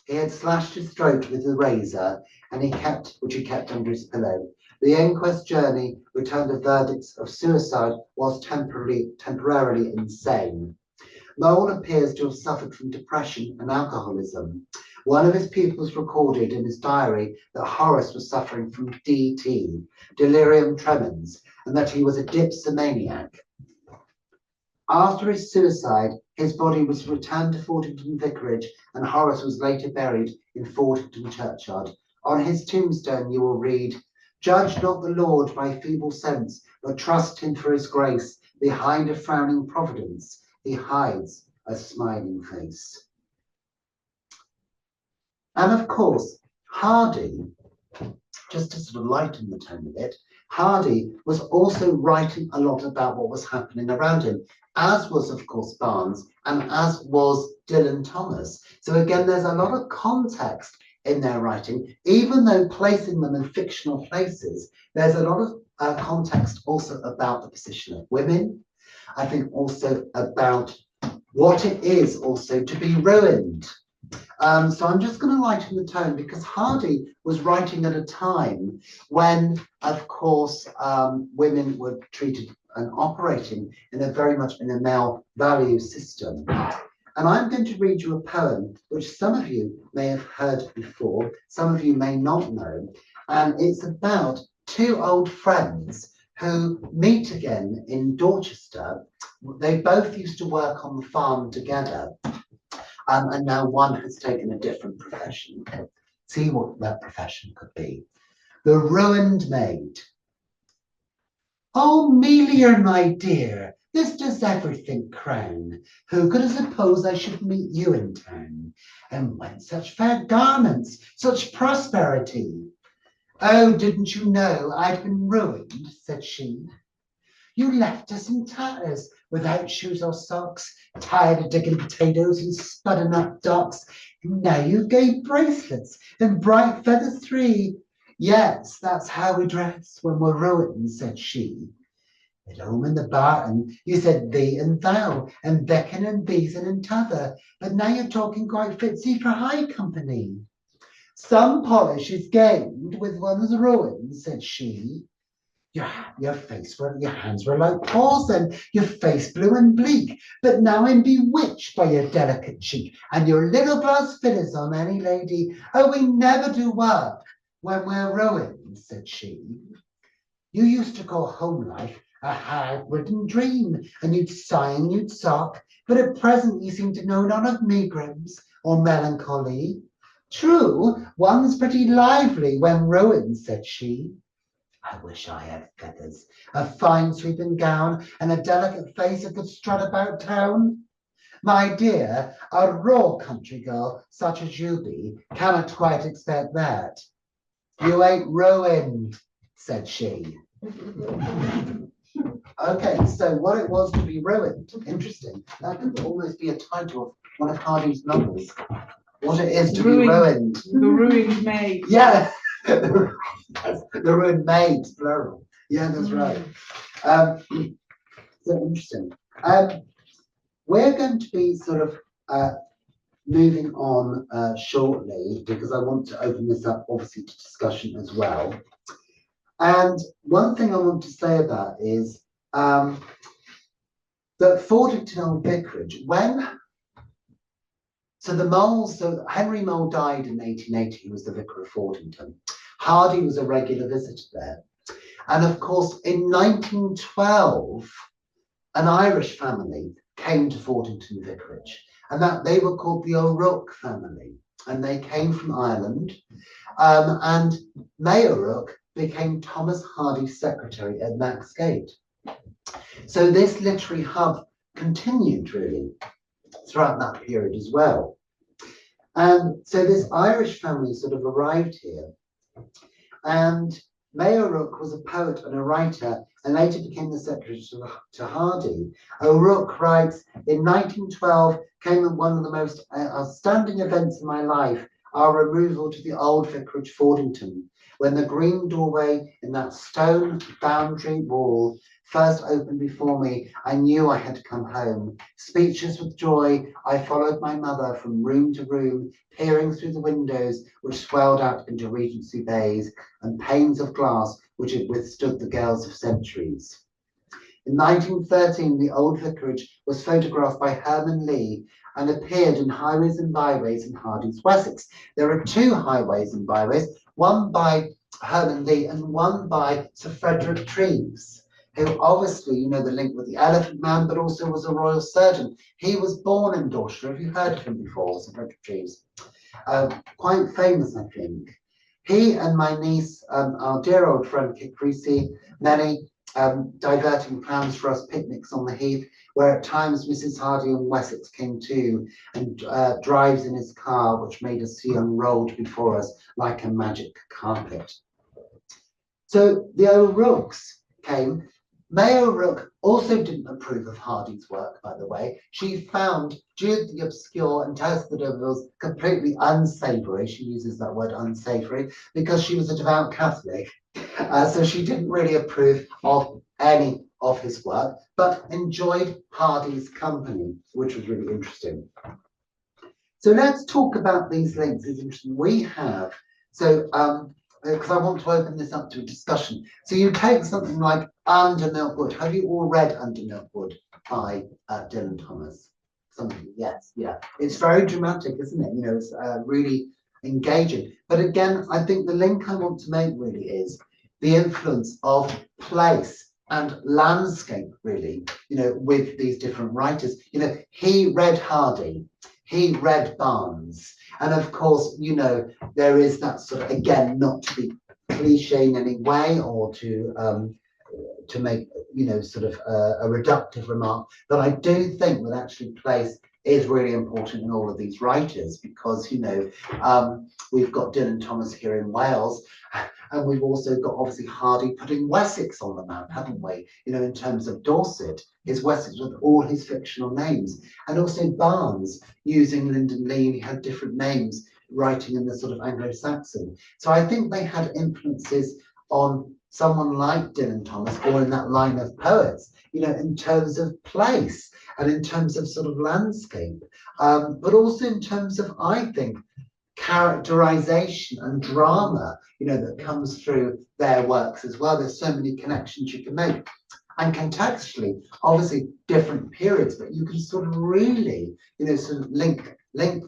He had slashed his throat with a razor, and which he kept under his pillow. The inquest journey returned a verdict of suicide whilst temporarily insane. Moule appears to have suffered from depression and alcoholism. One of his pupils recorded in his diary that Horace was suffering from DT, delirium tremens, and that he was a dipsomaniac. After his suicide, his body was returned to Fordington Vicarage, and Horace was later buried in Fordington churchyard. On his tombstone you will read, "Judge not the Lord by feeble sense, but trust him for his grace. Behind a frowning providence, he hides a smiling face." And of course, Hardy, just to sort of lighten the tone a bit, Hardy was also writing a lot about what was happening around him, as was, of course, Barnes, and as was Dylan Thomas. So again, there's a lot of context in their writing, even though placing them in fictional places, there's a lot of context also about the position of women. I think also about what it is also to be ruined. So I'm just going to lighten the tone because Hardy was writing at a time when, of course, women were treated and operating in a very much in a male value system. And I'm going to read you a poem which some of you may have heard before, some of you may not know, and it's about two old friends who meet again in Dorchester. They both used to work on the farm together. And now one has taken a different profession. See what that profession could be. The Ruined Maid. Oh, Melia, my dear, this does everything crown. Who could have supposed I should meet you in town? And whence such fair garments, such prosperity? Oh, didn't you know I'd been ruined, said she. You left us in tatters, without shoes or socks, tired of digging potatoes and spudding up docks. And now you gave bracelets and bright feathers 3. Yes, that's how we dress when we're ruined, said she. At home in the barton, you said thee and thou, and beckon and beason and t'other, but now you're talking quite fitsy for high company. Some polish is gained with one's ruin, said she. Your hands were like porcelain, your face blue and bleak, but now I'm bewitched by your delicate cheek, and your little glass fillers on any lady. Oh, we never do work when we're ruined, said she. You used to call home life a hard-ridden dream, and you'd sigh and you'd sock, but at present you seem to know none of megrims or melancholy. True, one's pretty lively when ruined, said she. I wish I had feathers, a fine sweeping gown, and a delicate face that could strut about town. My dear, a raw country girl such as you be cannot quite expect that. You ain't ruined, said she. Okay, so what it was to be ruined. Interesting. That could almost be a title of one of Hardy's novels. What it is to be ruined. The ruined maid. Yeah. The ruined maids, plural. Yeah, that's right. So interesting. We're going to be sort of moving on shortly because I want to open this up obviously to discussion as well. And one thing I want to say about is that Fordington Vicarage, so Henry Moule died in 1880, he was the vicar of Fordington. Hardy was a regular visitor there. And of course, in 1912, an Irish family came to Fordington Vicarage, and that they were called the O'Rourke family, and they came from Ireland. And May O'Rourke became Thomas Hardy's secretary at Max Gate. So this literary hub continued really throughout that period as well. And so this Irish family sort of arrived here, and May O'Rourke was a poet and a writer and later became the secretary to Hardy. O'Rourke writes, in 1912 came one of the most outstanding events in my life, our removal to the old vicarage Fordington, when the green doorway in that stone boundary wall first opened before me, I knew I had to come home. Speechless with joy, I followed my mother from room to room, peering through the windows which swelled out into Regency bays and panes of glass which had withstood the gales of centuries. In 1913, the old vicarage was photographed by Herman Lee and appeared in Highways and Byways in Hardy's Wessex. There are 2 highways and byways, one by Herman Lee and one by Sir Frederick Treves, who obviously, you know, the link with the Elephant Man, but also was a royal surgeon. He was born in Dorset. Have you heard of him before, Sir Frederick Treves? Quite famous, I think. He and my niece, our dear old friend Kit Creasy, many diverting plans for us picnics on the heath, where at times Mrs. Hardy and Wessex came too, and drives in his car, which made us see unrolled before us like a magic carpet. So the O'Rourkes came. May O'Rourke also didn't approve of Hardy's work, by the way. She found Jude the Obscure and tells that it was completely unsavoury. She uses that word unsavoury because she was a devout Catholic. So she didn't really approve of any of his work, but enjoyed Hardy's company, which was really interesting. So let's talk about these links. It's interesting. We have, so because I want to open this up to a discussion. So you take something like Under Milk Wood. Have you all read Under Milk Wood by Dylan Thomas? Something, yes, yeah. It's very dramatic, isn't it? You know, it's really engaging. But again, I think the link I want to make really is the influence of place and landscape, really, you know, with these different writers. You know, he read Hardy, he read Barnes, and of course, you know, there is that sort of, again, not to be cliche in any way or to to make, sort of a reductive remark, that I do think that actually place is really important in all of these writers, because, we've got Dylan Thomas here in Wales, and we've also got obviously Hardy putting Wessex on the map, haven't we? In terms of Dorset, is Wessex with all his fictional names, and also Barnes using Lyndon Lee, he had different names writing in the sort of Anglo-Saxon. So I think they had influences on someone like Dylan Thomas, or in that line of poets, in terms of place and in terms of sort of landscape, but also in terms of, I think, characterization and drama, that comes through their works as well. There's so many connections you can make. And contextually, obviously different periods, but you can sort of really, sort of link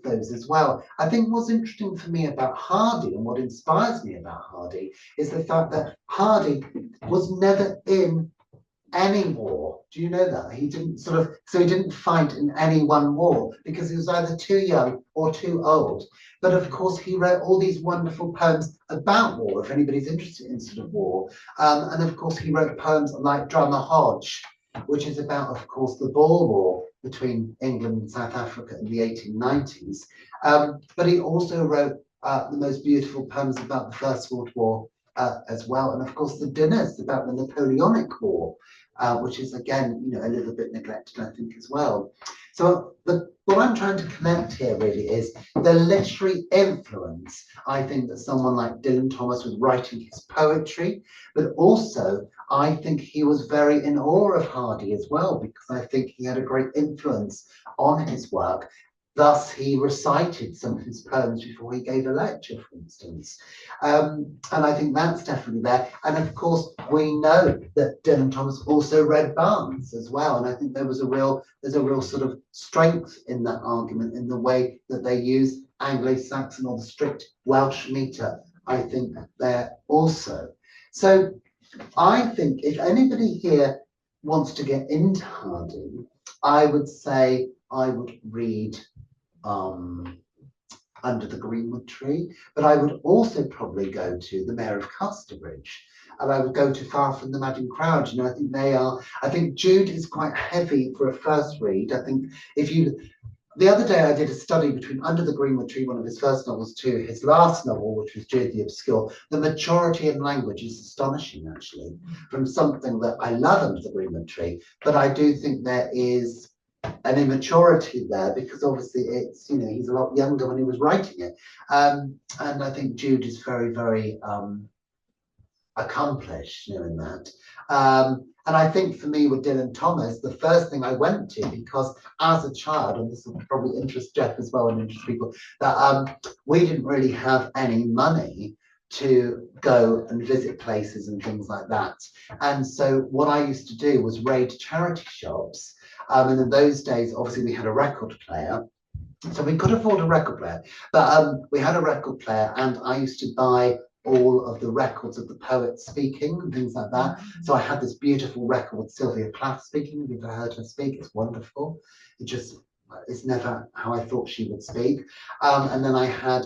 those as well. I think what's interesting for me about Hardy, and what inspires me about Hardy, is the fact that Hardy was never in any war. Do you know that? He didn't he didn't fight in any one war, because he was either too young or too old. But of course, he wrote all these wonderful poems about war, if anybody's interested in sort of war. And of course, he wrote poems like Drummer Hodge, which is about, of course, the Boer War between England and South Africa in the 1890s. But he also wrote the most beautiful poems about the First World War as well. And of course, the dinners about the Napoleonic War, which is, again, a little bit neglected, I think, as well. So what I'm trying to connect here really is the literary influence, I think, that someone like Dylan Thomas was writing his poetry, but also I think he was very in awe of Hardy as well, because I think he had a great influence on his work. Thus, he recited some of his poems before he gave a lecture, for instance. And I think that's definitely there. And of course, we know that Dylan Thomas also read Barnes as well. And I think there's a real sort of strength in that argument, in the way that they use Anglo-Saxon or the strict Welsh meter, I think, there also. So I think if anybody here wants to get into Hardy, I would say I would read Under the Greenwood Tree, but I would also probably go to The Mayor of Casterbridge, and I would go to Far from the Madding Crowd. I think Jude is quite heavy for a first read. I think the other day I did a study between Under the Greenwood Tree, one of his first novels, to his last novel, which was Jude the Obscure. The maturity in language is astonishing, actually, from something that I love, Under the Greenwood Tree, but I do think there is an immaturity there, because obviously it's, he's a lot younger when he was writing it. And I think Jude is very, very accomplished, in that. And I think for me with Dylan Thomas, the first thing I went to, because as a child, and this will probably interest Jeff as well and interest people, that we didn't really have any money to go and visit places and things like that. And so what I used to do was raid charity shops. And in those days, obviously, we had a record player. So we could afford a record player, but we had a record player, and I used to buy all of the records of the poets speaking and things like that. So I had this beautiful record with Sylvia Plath speaking. Have you ever heard her speak? It's wonderful. It's never how I thought she would speak. And then I had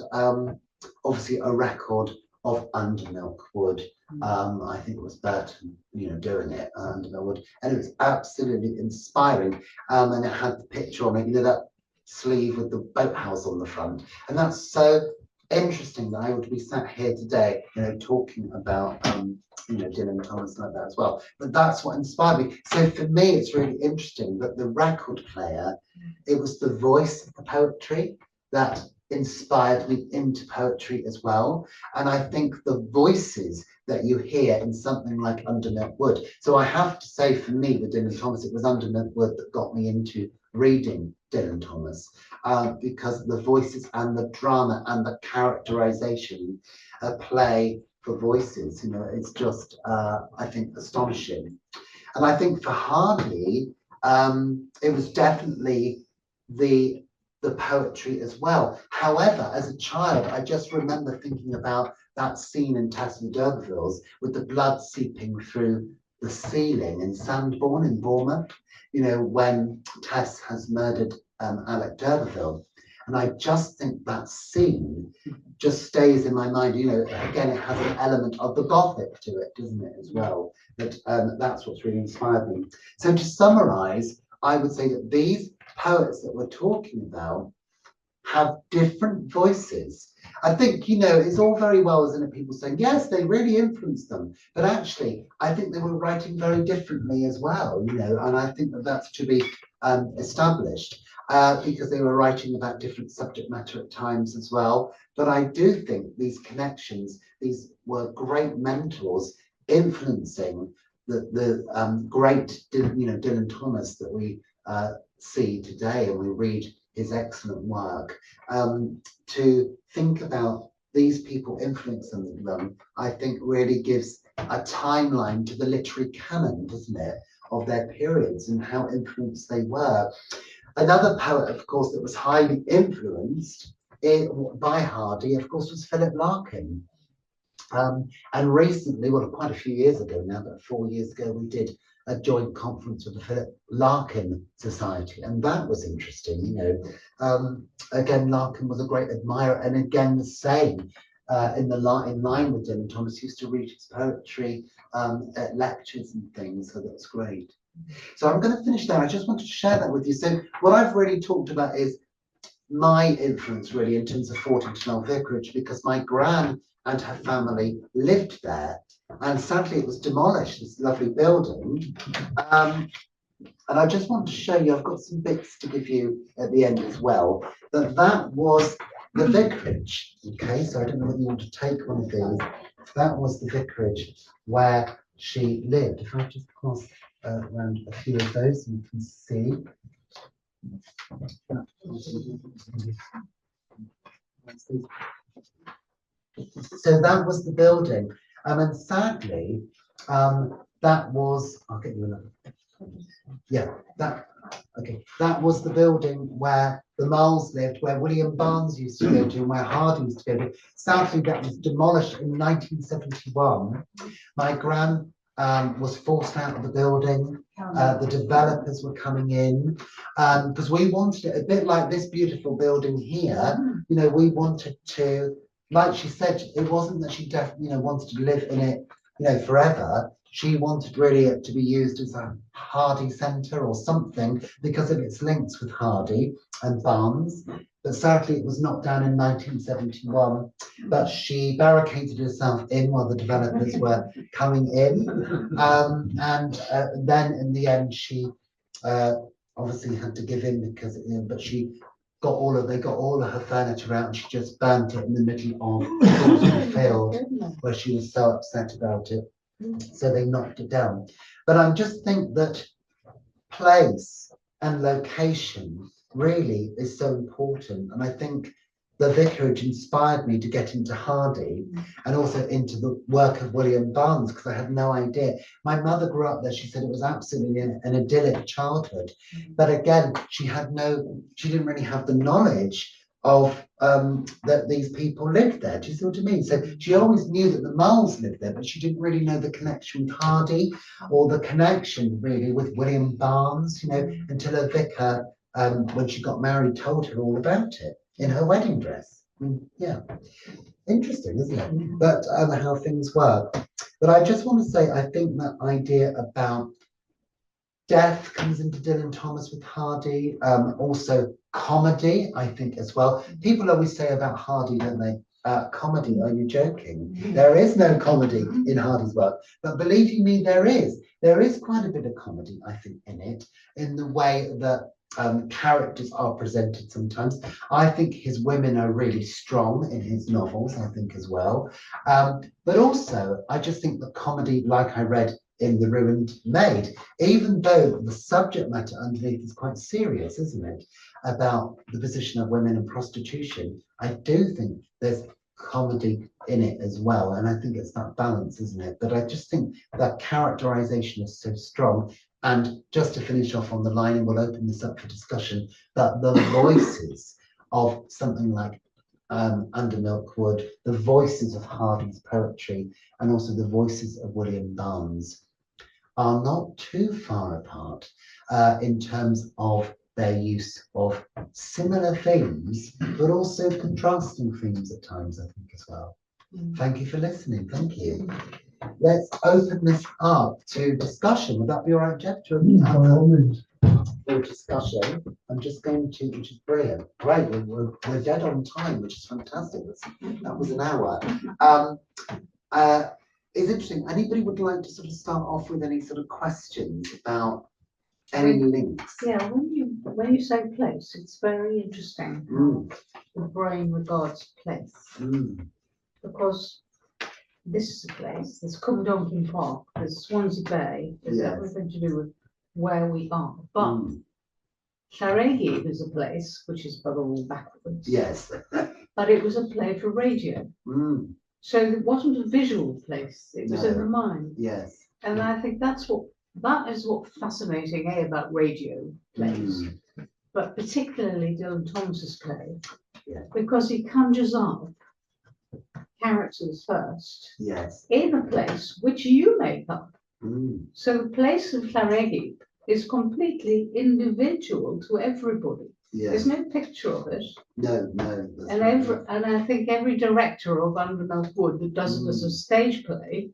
obviously a record of Under Milk Wood. I think it was Burton, doing it, Under Milk Wood, and it was absolutely inspiring. And it had the picture on it, that sleeve with the boathouse on the front, and that's so interesting that I would be sat here today, talking about, Dylan Thomas like that as well. But that's what inspired me. So for me, it's really interesting that the record player, it was the voice of the poetry that inspired me into poetry as well. And I think the voices that you hear in something like Under Milk Wood. So I have to say, for me, with Dylan Thomas, it was Under Milk Wood that got me into reading Dylan Thomas, because the voices and the drama and the characterization play for voices, it's just, I think, astonishing. And I think for Hardy, it was definitely the poetry as well. However, as a child, I just remember thinking about that scene in Tess and d'Urberville's with the blood seeping through the ceiling in Sandbourne in Bournemouth, when Tess has murdered Alec d'Urberville. And I just think that scene just stays in my mind. You know, again, it has an element of the Gothic to it, doesn't it, as well? That's what's really inspired me. So to summarize, I would say that these poets that we're talking about have different voices. I think, you know, it's all very well, isn't it, people saying, yes, they really influenced them. But actually, I think they were writing very differently as well, you know, and I think that that's to be established because they were writing about different subject matter at times as well. But I do think these connections, these were great mentors influencing the great, you know, Dylan Thomas that we see today, and we read his excellent work. To think about these people influencing them, I think really gives a timeline to the literary canon, doesn't it, of their periods and how influenced they were. Another poet, of course, that was highly influenced by Hardy, of course, was Philip Larkin. And recently, well, quite a few years ago now, but 4 years ago, we did a joint conference with the Philip Larkin Society, and that was interesting. You know, again, Larkin was a great admirer, and again, the same in line with Dylan Thomas, used to read his poetry at lectures and things, so that's great. So I'm going to finish there. I just wanted to share that with you. So what I've really talked about is my influence really in terms of Fordington Vicarage, because my gran and her family lived there, and sadly it was demolished, this lovely building. And I just want to show you, I've got some bits to give you at the end as well, that was the vicarage. Okay, so I don't know whether you want to take one of these. That was the vicarage where she lived. If I just pass around a few of those, you can see. So that was the building, and sadly, that was, I'll get you another. Yeah, that was the building where the Moles lived, where William Barnes used to go to, and where Hardy used to go to. Sadly, that was demolished in 1971. My gran was forced out of the building. The developers were coming in because we wanted it a bit like this beautiful building here. You know, we wanted to, like she said, it wasn't that she wanted to live in it, you know, forever. She wanted really it to be used as a Hardy centre or something because of its links with Hardy and Barnes. But sadly, it was knocked down in 1971. But she barricaded herself in while the developers were coming in. And then in the end, she obviously had to give in because, but she got they got all of her furniture out, and she just burnt it in the middle of the field where she was so upset about it. So they knocked it down. But I just think that place and location really is so important. And I think the vicarage inspired me to get into Hardy and also into the work of William Barnes, because I had no idea. My mother grew up there. She said it was absolutely an idyllic childhood. But again, she didn't really have the knowledge of that these people lived there. Do you see what I mean? So she always knew that the Moles lived there, but she didn't really know the connection with Hardy or the connection really with William Barnes, you know, until a vicar, when she got married, told her all about it in her wedding dress. Yeah, interesting, isn't it? But how things work. But I just want to say, I think that idea about death comes into Dylan Thomas with Hardy. Also comedy, I think, as well. People always say about Hardy, don't they? Comedy, are you joking? There is no comedy in Hardy's work. But believe you me, there is. There is quite a bit of comedy, I think, in it, in the way that characters are presented sometimes. I think his women are really strong in his novels, I think, as well. But also, I just think the comedy, like I read in The Ruined Maid, even though the subject matter underneath is quite serious, isn't it, about the position of women and prostitution, I do think there's comedy in it as well, and I think it's that balance, isn't it? But I just think that characterization is so strong. And just to finish off on the line, and we'll open this up for discussion, that the voices of something like Under Milkwood, the voices of Hardy's poetry, and also the voices of William Barnes are not too far apart in terms of their use of similar themes, but also contrasting themes at times, I think, as well. Thank you for listening. Thank you. Let's open this up to discussion. Would that be all right, Jeff? For discussion, I'm just going to, which is brilliant. Great, we're dead on time, which is fantastic. That was an hour. It's interesting. Anybody would like to sort of start off with any sort of questions about any links? Yeah, when you say place, it's very interesting how the brain regards place. Because this is a place, there's Cumdonkin Park, there's Swansea Bay, there's everything to do with where we are. But Llaregid is a place which is spelled all backwards. Yes. But it was a play for radio. So it wasn't a visual place, it was in the mind. Yes. And I think that is what fascinating about radio plays, but particularly Dylan Thomas's play, because he conjures up characters first in a place which you make up. So the place of Llaregid is completely individual to everybody. There's no picture of it. No. And I think every director of Undermouth Wood that does it as a stage play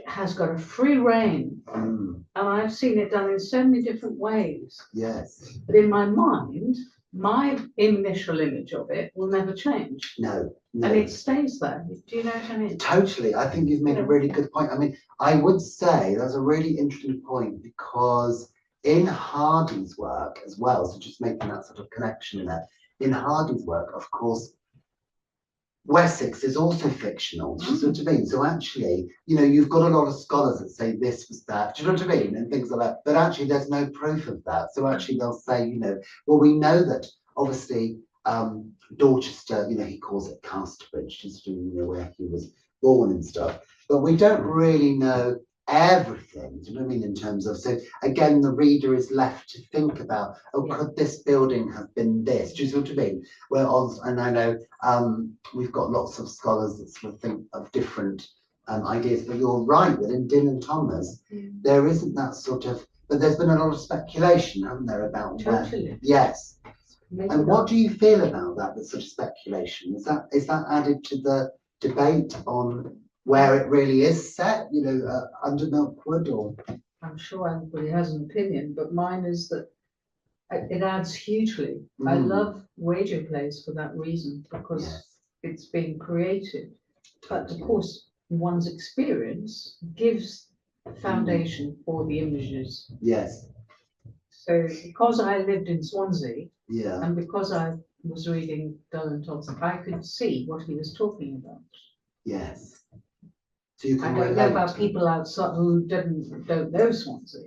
has got a free rein, and I've seen it done in so many different ways. Yes. But in my mind, my initial image of it will never change. No. And it stays there. Do you know what I mean? Totally. I think you've made a really good point. I mean, I would say that's a really interesting point, because in Hardy's work as well, so just making that sort of connection there, in Hardy's work, of course, Wessex is also fictional. Do you know what I mean? So actually, you know, you've got a lot of scholars that say this was that. Do you know what I mean? And things like that. But actually, there's no proof of that. So actually, they'll say, you know, well, we know that obviously Dorchester, you know, he calls it Casterbridge, just you know where he was born and stuff. But we don't really know everything. Do you know what I mean? In terms of, so again, the reader is left to think about, could this building have been this? Do you see what I mean? Well, and I know we've got lots of scholars that sort of think of different ideas, but you're right that in Dylan Thomas, there isn't that sort of, but there's been a lot of speculation, haven't there, about where? Yes. And what do you feel about that, the sort of speculation? Is that added to the debate on where it really is set, you know, under Milkwood, or? I'm sure everybody has an opinion, but mine is that it adds hugely. I love radio plays for that reason, because it's being created. But of course, one's experience gives foundation for the images. Yes. So because I lived in Swansea, and because I was reading Dylan Thompson, I could see what he was talking about. Yes. So you can I don't know about people outside who don't know Swansea,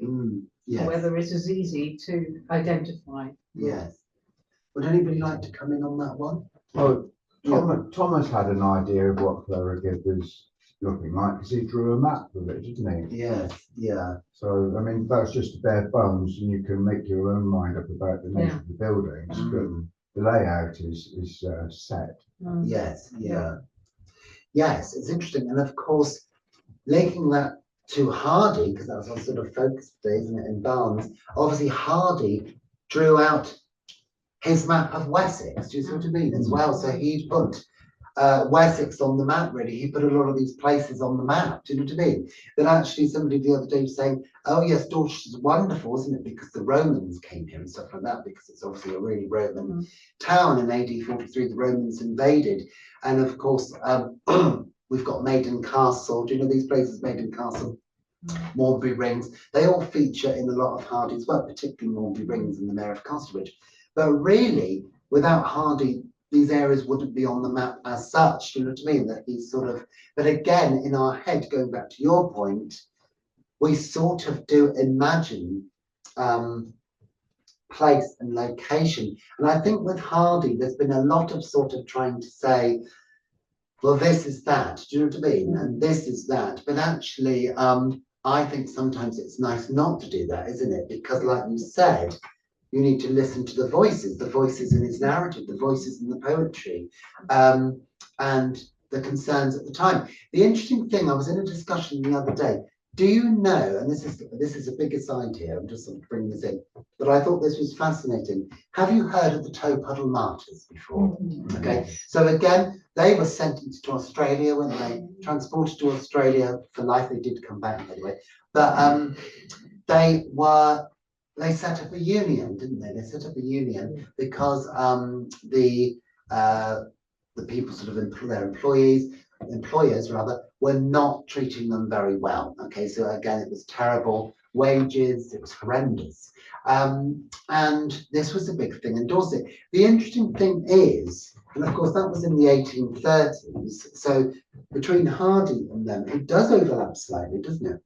whether it is easy to identify. Yes. Would anybody like to come in on that one? Well, Thomas had an idea of what Llaregid was looking like, because he drew a map of it, didn't he? Yes, yeah. So, I mean, that's just bare bones, and you can make your own mind up about the nature of the buildings, but the layout is set. Yes, yeah. Yes, it's interesting. And of course, linking that to Hardy, because that's our sort of focus today, isn't it, in Barnes, obviously Hardy drew out his map of Wessex, do you see what I mean, as well? So he put Wessex on the map, really. He put a lot of these places on the map, do you know what I mean? Then actually somebody the other day was saying, oh yes, Dorset's wonderful, isn't it? Because the Romans came here and stuff like that, because it's obviously a really Roman town. In AD 43, the Romans invaded. And of course, we've got Maiden Castle. Do you know these places, Maiden Castle? Mornbury Rings. They all feature in a lot of Hardy's work, particularly Mornbury Rings and the Mayor of Casterbridge. But really, without Hardy, these areas wouldn't be on the map as such. Do you know what I mean? That he's sort of, but again, in our head, going back to your point, we sort of do imagine place and location. And I think with Hardy, there's been a lot of sort of trying to say, well, this is that. Do you know what I mean? And this is that. But actually, I think sometimes it's nice not to do that, isn't it? Because like you said, you need to listen to the voices in his narrative, the voices in the poetry, and the concerns at the time. The interesting thing, I was in a discussion the other day, Do you know, and this is a big aside here, I'm just sort of bringing this in, but I thought this was fascinating. Have you heard of the Toe Puddle Martyrs before? Okay, so again, they were sentenced to Australia when they transported to Australia for life. They did come back anyway, but they set up a union, didn't they? They set up a union because the people sort of their employers rather, were not treating them very well. Okay, so again, it was terrible wages, it was horrendous. And this was a big thing in Dorset. The interesting thing is, and of course that was in the 1830s, so between Hardy and them, it does overlap slightly, doesn't it?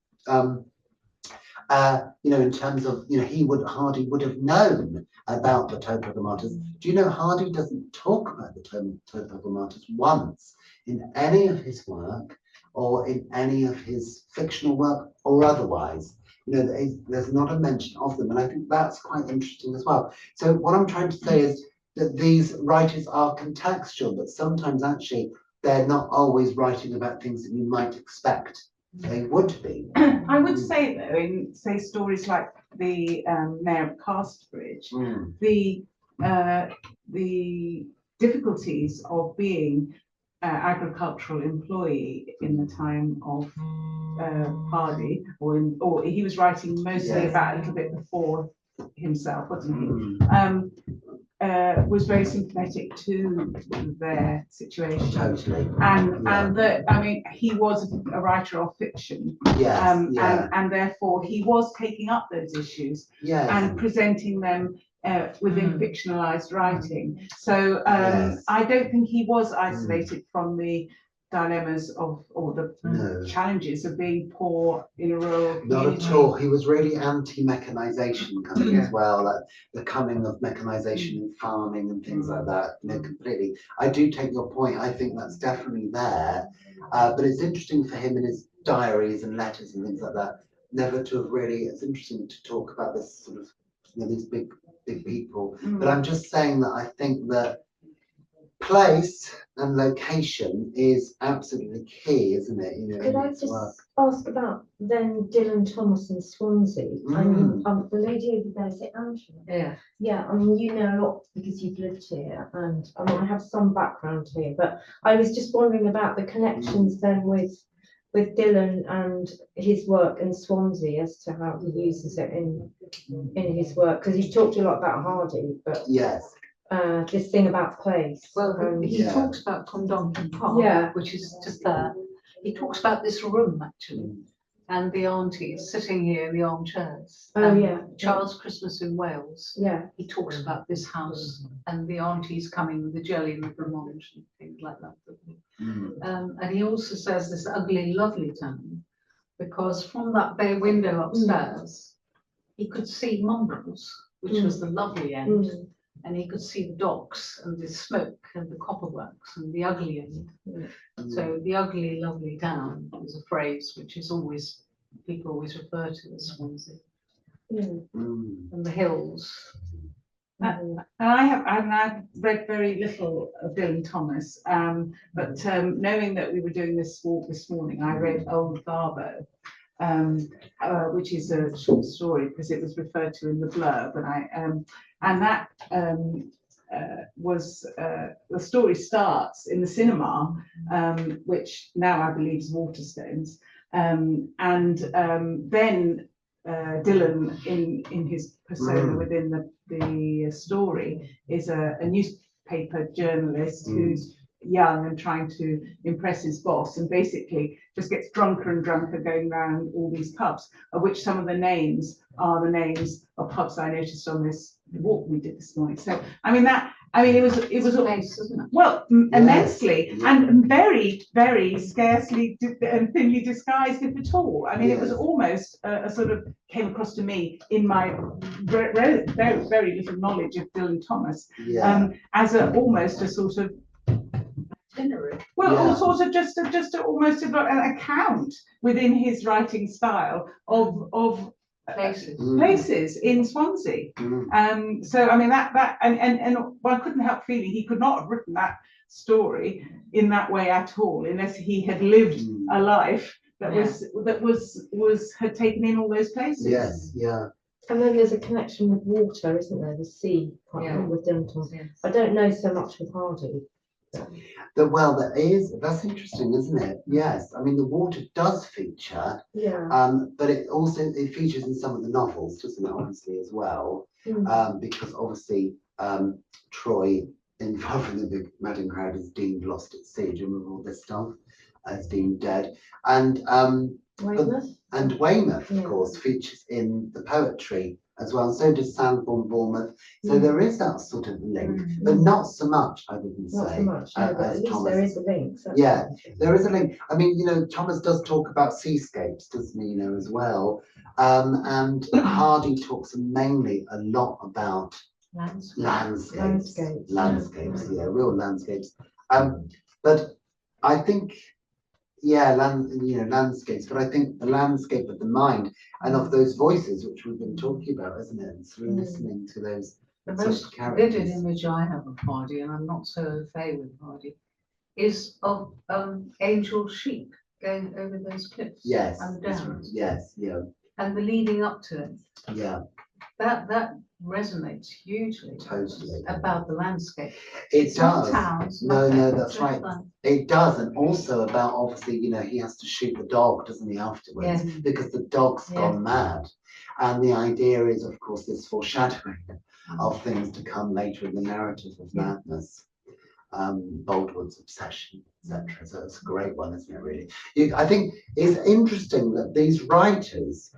You know, in terms of, you know, Hardy would have known about the Toe Puddle Martyrs. Do you know Hardy doesn't talk about the Toe Puddle Martyrs once in any of his work or in any of his fictional work or otherwise? You know, there's not a mention of them, and I think that's quite interesting as well. So what I'm trying to say is that these writers are contextual, but sometimes actually they're not always writing about things that you might expect they would be. I would say though, in say stories like the Mayor of Casterbridge, the difficulties of being agricultural employee in the time of Hardy, or he was writing mostly about a little bit before himself, wasn't he? Was very sympathetic to their situation. Totally. And that, I mean, he was a writer of fiction. And therefore he was taking up those issues and presenting them within fictionalized writing. So I don't think he was isolated from the dilemmas of, or the challenges of being poor in a rural community. Not at all. He was really anti-mechanization coming as well, like the coming of mechanization in farming and things like that. You know, completely. I do take your point. I think that's definitely there. But it's interesting for him in his diaries and letters and things like that, never to have really, it's interesting to talk about this sort of, you know, these big people. But I'm just saying that I think that place and location is absolutely key, isn't it? You know, could I just ask about then Dylan Thomas in Swansea? I mean, the lady over there, is it Angela? Yeah, I mean, you know a lot because you've lived here, and I have some background here, but I was just wondering about the connections then with Dylan and his work in Swansea, as to how he uses it in his work, because you've talked a lot about Hardy, but this thing about place. Well, he talks about Fordington Park, which is just there. He talks about this room actually, and the aunties sitting here in the armchairs. Charles Christmas in Wales. He talks about this house and the aunties coming with the jelly and the blancmange and things like that. And he also says this ugly, lovely town, because from that bay window upstairs, he could see Mumbles, which was the lovely end. And he could see the docks and the smoke and the copperworks and the ugly end. So the ugly, lovely town is a phrase which is always, people always refer to as Swansea. And the hills. And I've read very little of Dylan Thomas, but knowing that we were doing this walk this morning, I read Old Garbo, which is a short story because it was referred to in the blurb, and that was the story starts in the cinema, which now I believe is Waterstones, and then Dylan in his persona within the story is a newspaper journalist who's young and trying to impress his boss, and basically just gets drunker and drunker going around all these pubs, of which some of the names are the names of pubs I noticed on this walk we did this morning. So it was nice, isn't it? Well, immensely, and very, very scarcely and thinly disguised, if at all. I mean, it was almost a sort of, came across to me in my very, very, very little knowledge of Dylan Thomas, as almost a sort of itinerary. Well, sort of just almost an account within his writing style of places in Swansea. So I mean that and I couldn't help feeling he could not have written that story in that way at all, unless he had lived a life that had taken in all those places. Yes, yeah. And then there's a connection with water, isn't there? The sea, with Dylan Thomas. Yes. I don't know so much with Hardy. Well, that's interesting, isn't it? Yes, I mean the water does feature, Yeah. but it features in some of the novels, doesn't it? Obviously as well, because obviously Troy, involved in the big madding crowd, is deemed lost at sea. Do you remember all this stuff? As deemed dead, and Weymouth? And Weymouth, of course, features in the poetry as well, and so does Sandbourne, Bournemouth. So there is that sort of link, but not so much, I wouldn't Not say. so much, no, but at least Thomas. there is a link. So Yeah, there is a link. I mean, you know, Thomas does talk about seascapes, doesn't he, you know, as well. And Hardy talks mainly a lot about landscapes, real landscapes. But I think, landscapes, but I think the landscape of the mind and of those voices, which we've been talking about, isn't it? Through listening to those The sort most of characters. vivid image I have of Hardy, and I'm not so au fait with Hardy, is of angel sheep going over those cliffs. Yes, and downs. yes, yeah, And the leading up to it. yeah. That resonates hugely. Totally. About the landscape. It It's not does. towns. No, nothing, that's just right. like- It does, and also about obviously, you know, he has to shoot the dog, doesn't he, afterwards, because the dog's gone mad. And the idea is, of course, this foreshadowing of things to come later in the narrative of madness, Baldwin's obsession, etc. So it's a great one, isn't it? Really, I think it's interesting that these writers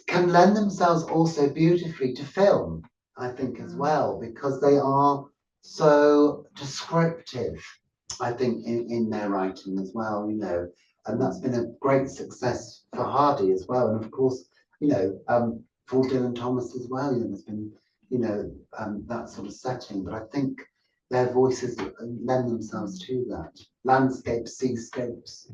can lend themselves also beautifully to film. I think as well, because they are so descriptive, I think, in their writing as well, you know, and that's been a great success for Hardy as well. And of course, you know, for Dylan Thomas as well, you know, there's been, you know, that sort of setting, but I think their voices lend themselves to that. Landscapes, seascapes.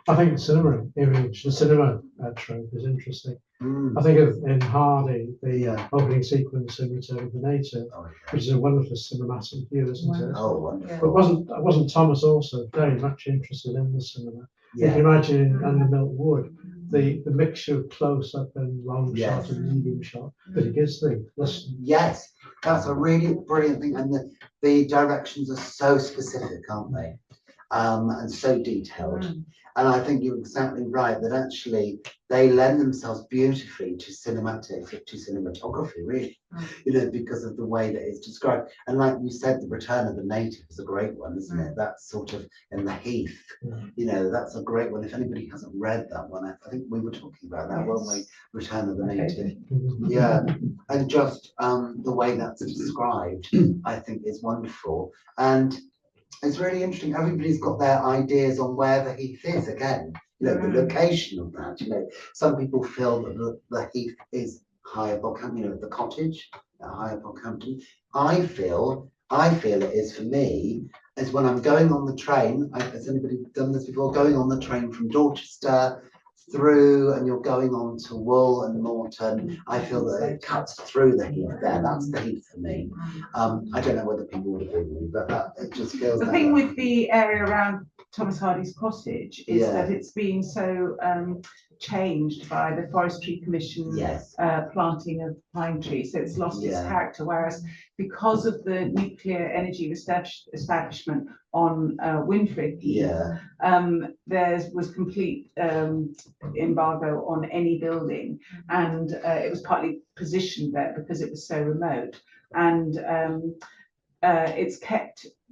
I think the cinema image, the cinema trope is interesting. I think of in Hardy, the opening sequence in Return of the Native, which is a wonderful cinematic view, isn't it? Oh, wonderful. But wasn't Thomas also very much interested in the cinema? You can imagine in Under Milk Wood, the mixture of close up and long shot and medium shot that he gives the listener. Yes, that's a really brilliant thing, and the directions are so specific, aren't they? And so detailed. And I think you're exactly right that actually they lend themselves beautifully to cinematography, really, you know, because of the way that it's described. And like you said, the Return of the Native is a great one, isn't it? That's sort of in the heath, you know, that's a great one. If anybody hasn't read that one, I think we were talking about that, weren't we? Return of the Native. Yeah, and just the way that's described, I think is wonderful. And it's really interesting. Everybody's got their ideas on where the heath is again, you know, the location of that. You know, some people feel that the heath is high up Ockhampton, you know, the cottage high up Ockhampton. I feel it is for me, is when I'm going on the train. Has anybody done this before? Going on the train from Dorchester through, and you're going on to Wool and Morton. I feel that it cuts through the heath there. That's the heath for me. I don't know whether people would agree with me, but it just feels. The thing with the area around Thomas Hardy's cottage is that it's been so changed by the Forestry Commission planting of pine trees, so it's lost its character. Whereas because of the nuclear energy establishment on Winfrid Heath, there was complete embargo on any building, and it was partly positioned there because it was so remote, and it's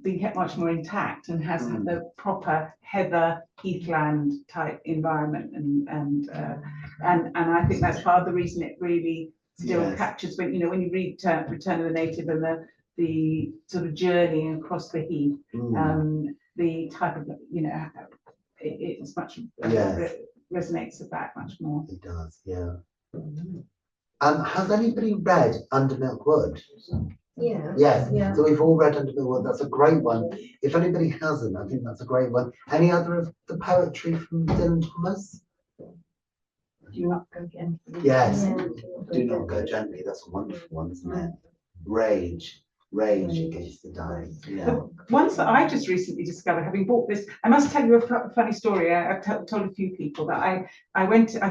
been kept much more intact and has the proper heather heathland type environment, and I think that's part of the reason it really still captures when you read Return of the Native and the sort of journey across the heath, the type of it's much resonates with that much more. It does, yeah. Has anybody read Under Milk Wood? Yeah. Yes. Yeah. So we've all read Under Milk Wood. That's a great one. If anybody hasn't, I think that's a great one. Any other of the poetry from Dylan Thomas? Do Not Go Gently. Yes. Do Not Go Gently. That's a wonderful one, isn't it? Rage. rage against the dying. Yeah. The ones that I just recently discovered, having bought this, I must tell you a funny story. I've told a few people that I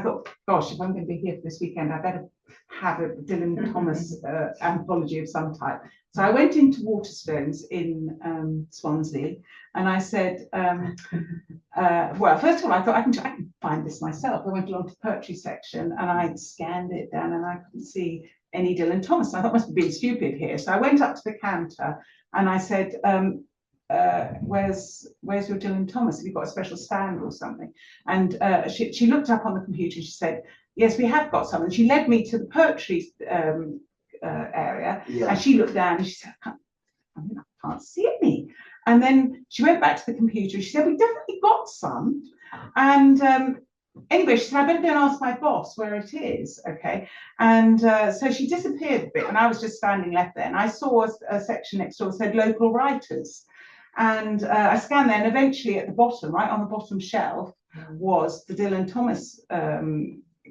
thought, gosh, if I'm going to be here for this weekend, I better have a Dylan Thomas anthology of some type. So I went into Waterstones in Swansea, and I said, well, first of all, I thought I can find this myself. I went along to the poetry section and I scanned it down and I couldn't see any Dylan Thomas. I thought I must be being stupid here. So I went up to the counter and I said, where's your Dylan Thomas? Have you got a special stand or something? And she looked up on the computer and she said, yes, we have got some. And she led me to the poetry area, and she looked down and she said, I can't see any. And then she went back to the computer and she said, we definitely got some. And anyway, she said, I better go and ask my boss where it is, okay? And so she disappeared a bit, and I was just standing left there, and I saw a section next door that said local writers. And I scanned there, and eventually at the bottom, right on the bottom shelf, was the Dylan Thomas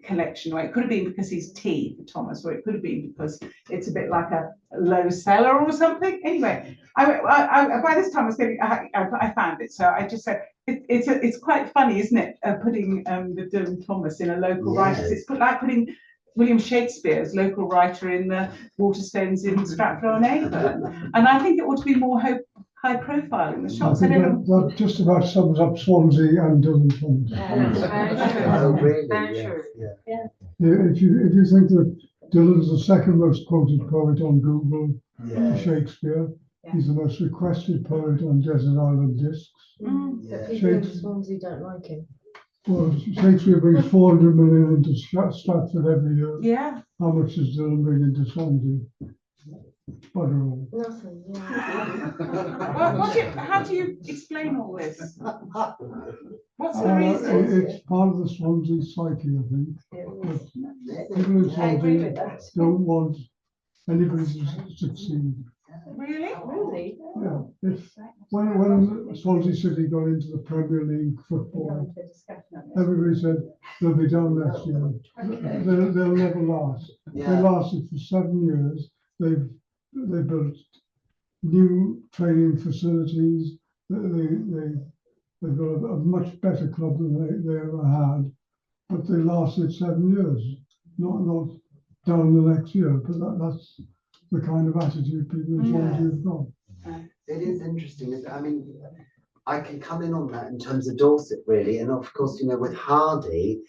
collection, or it could have been because he's T for Thomas, or it could have been because it's a bit like a low seller or something. Anyway, I by this time I was getting, I found it, so I just said it's quite funny, isn't it? Putting the Dylan Thomas in a local writer. It's like putting William Shakespeare's local writer in the Waterstones in Stratford-on-Avon, and I think it ought to be more high profile in the shops. I think that just about sums up Swansea and Dylan Thomas. Oh, really? Yeah. If you think that Dylan's the second most quoted poet on Google to Shakespeare, he's the most requested poet on Desert Island Discs. But people in Swansea don't like him. Well, Shakespeare brings 400 million into Stratford every year. Yeah. How much does Dylan bring into Swansea? Bugger all. Nothing. Well, how do you explain all this? What's the reason? It's part of the Swansea psyche, I think. People in Swansea don't want anybody to succeed. Really? Really? Yeah. When Swansea City got into the Premier League football, everybody said they'll be down next year. They'll never last. They lasted for 7 years. They built new training facilities. They've got a much better club than they ever had, but they lasted 7 years. Not down the next year, but that's the kind of attitude people in Swansea have got. It is interesting. I mean, I can come in on that in terms of Dorset, really, and of course, you know, with Hardy,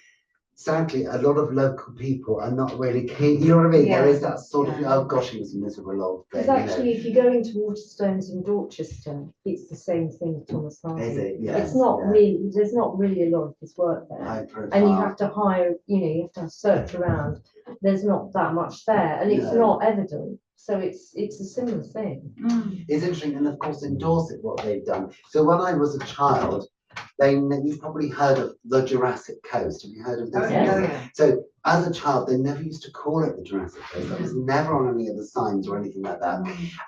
sadly, a lot of local people are not really keen. You know what I mean? There is that sort of, oh gosh, he was a miserable old thing. Because actually, if you go into Waterstones in Dorchester, it's the same thing as Thomas Hardy. Is it? Yeah. It's not really, there's not really a lot of his work there. And you have to hire, you have to search around. There's not that much there, and it's not evident. So it's a similar thing. It's interesting, and of course in Dorset, what they've done. So when I was a child, you've probably heard of the Jurassic Coast. Have you heard of this? Oh, yeah. So as a child, they never used to call it the Jurassic Coast. That was never on any of the signs or anything like that.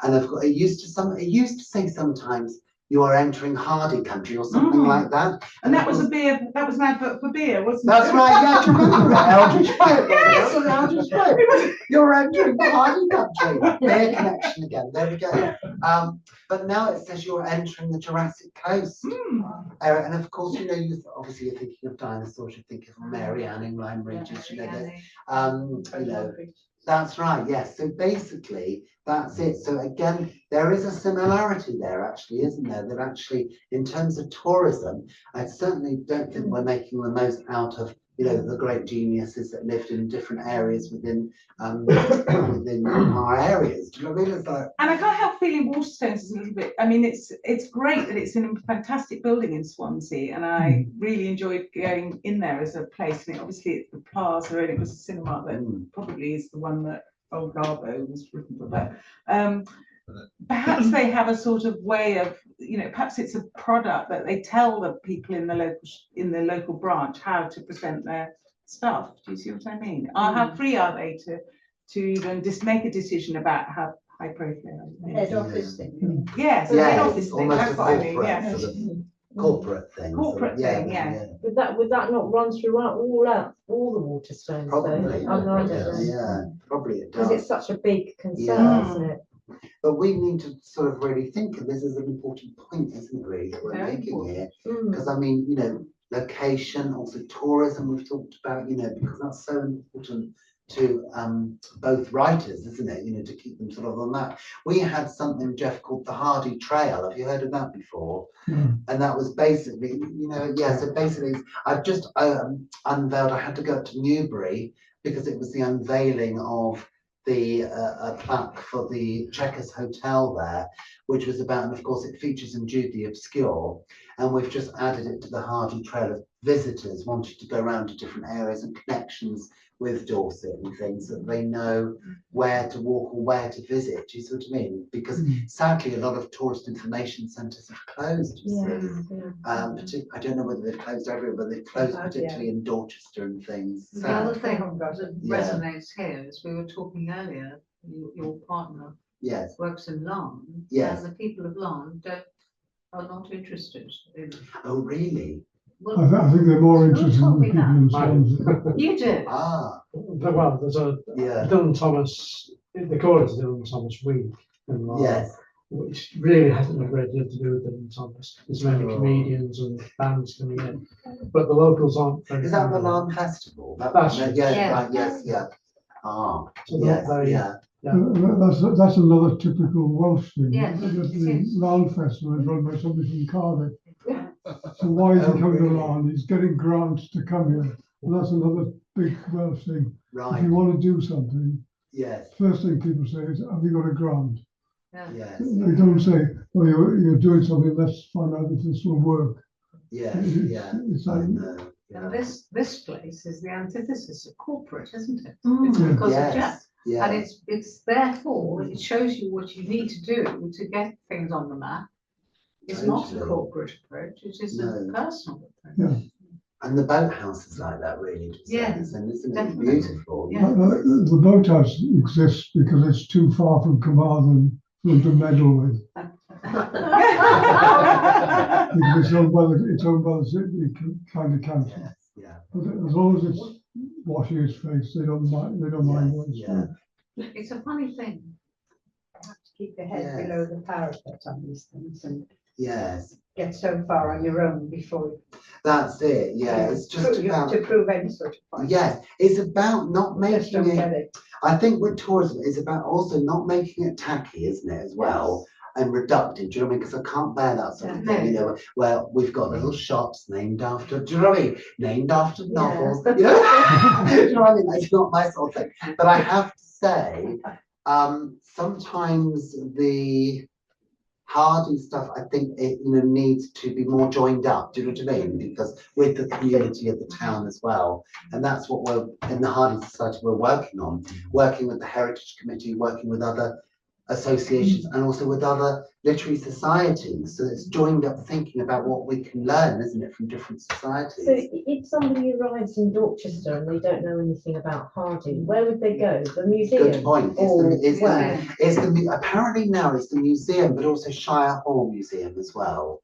And of course, it used to say sometimes you are entering Hardy country or something like that. And that was an advert for beer, wasn't it? That's right, yeah, do you remember that? Eldridge Road. Yes, on Eldridge Road. You're entering Hardy country. Beer connection again, there we go. But now it says you're entering the Jurassic Coast. And of course, you obviously you're thinking of dinosaurs, you're thinking of Mary Ann in Lyme Regis, that's right, yes. So basically, that's it. So again, there is a similarity there, actually, isn't there? That actually, in terms of tourism, I certainly don't think we're making the most out of, the great geniuses that lived in different areas within our areas. Do you know what I mean? It's like, and I can't help feeling Waterstones is a little bit. I mean, it's great that it's in a fantastic building in Swansea, and I really enjoyed going in there as a place. And obviously, it's the Plaza, and it was a cinema that probably is the one that old Garbo was written for. But perhaps they have a sort of way of, perhaps it's a product that they tell the people in the local branch how to present their stuff. Do you see what I mean? How free are they to even just make a decision about how high profile? Head office thing. Yes, head office thing. Almost That's what I mean. Yeah. sort of corporate thing. Corporate thing, yeah. Would that not run throughout all the Waterstones? Probably. Though? Yeah, probably it does. Because it's such a big concern, isn't it? But we need to sort of really think, and this is an important point, isn't it, really, that we're Very making important. here? Mm. Because I mean, you know, location, also tourism we've talked about, you know, because that's so important to both writers, isn't it? You know, to keep them sort of on that. We had something, Jeff, called the Hardy Trail. Have you heard of that before? Mm. And that was basically, you know, yeah, so basically I've just unveiled, I had to go up to Newbury because it was the unveiling of the plaque for the Chequers Hotel there, which was about, and of course it features in Jude the Obscure, and we've just added it to the Hardy Trail of visitors wanting to go around to different areas and connections with Dorset and things, that they know where to walk or where to visit. Do you see what I mean? Because sadly, a lot of tourist information centres have closed. You see. I don't know whether they've closed everywhere, but they've closed particularly in Dorchester and things. The other thing that Yeah. resonates here is we were talking earlier, your partner Yes, works in Larne. Yes. And the people of Larne are not interested in. oh really? Well, I think they're more who interested told in me people that? in Swansea. You do. Ah, Well, there's a yeah, Dylan Thomas, they call it the Dylan Thomas Week, in Larne, yes. which really hasn't a great deal to do with Dylan Thomas. There's many Oh. comedians and bands coming in, but the locals aren't very. Is that the familiar. Larne Festival? That's yeah, right. Yeah. right, yes, yeah. Ah, So they're yes, not very- yeah. That's another typical Welsh thing. Yes, that it the is. Larne Festival is run by somebody from Cardiff. So why is he coming really? to Larne? He's getting grants to come here. And that's another big Welsh thing. If Right, you want to do something, yes, first thing people say is, have you got a grant? yes, They don't say, oh, you're doing something, let's find out if this will work. yes, It's- yeah. it's I like- know. And Yeah. this place is the antithesis of corporate, isn't it? Mm. It's because of Jeff. Yes, yeah. And it's therefore, it shows you what you need to do to get things on the map. It's not a Totally. corporate approach, it is a No. personal approach. Yeah. And the boathouse is like that, really, to a certain Yeah, extent, isn't it? definitely. Beautiful. Yeah. The boathouse exists because it's too far from Carmarthen for them to meddle with. Because it's owned by the city kind of council. Yes, yeah. But as long as it's washing its face, they don't mind what it's Yeah. doing. It's a funny thing. have to keep your head Yes. below the parapet on these things and Yes, get so far on your own before that's it. Yeah, it's just about. to prove any sort of point. Yes, it's about not Just making don't it. get it. I think with tourism, it's about also not making it tacky, isn't it, as well, and reductive. Do you know what I mean? Because I can't bear that sort of thing. You know, where we've got little shops named after. Do you know what I mean? Named after novels. You know? Do you know what I mean? That's not my sort of thing. But I have to say, sometimes the hardy stuff, I think it needs to be more joined up. Do you know what I mean? Because with the community of the town as well, and that's what we're in the Hardy Society we're working on, working with the Heritage Committee, working with other associations, and also with other literary societies. So it's joined up thinking about what we can learn, isn't it, from different societies? So if somebody arrives in Dorchester and they don't know anything about Hardy, where would they go? The museum? Good point. Or It's apparently now it's the museum, but also Shire Hall Museum as well.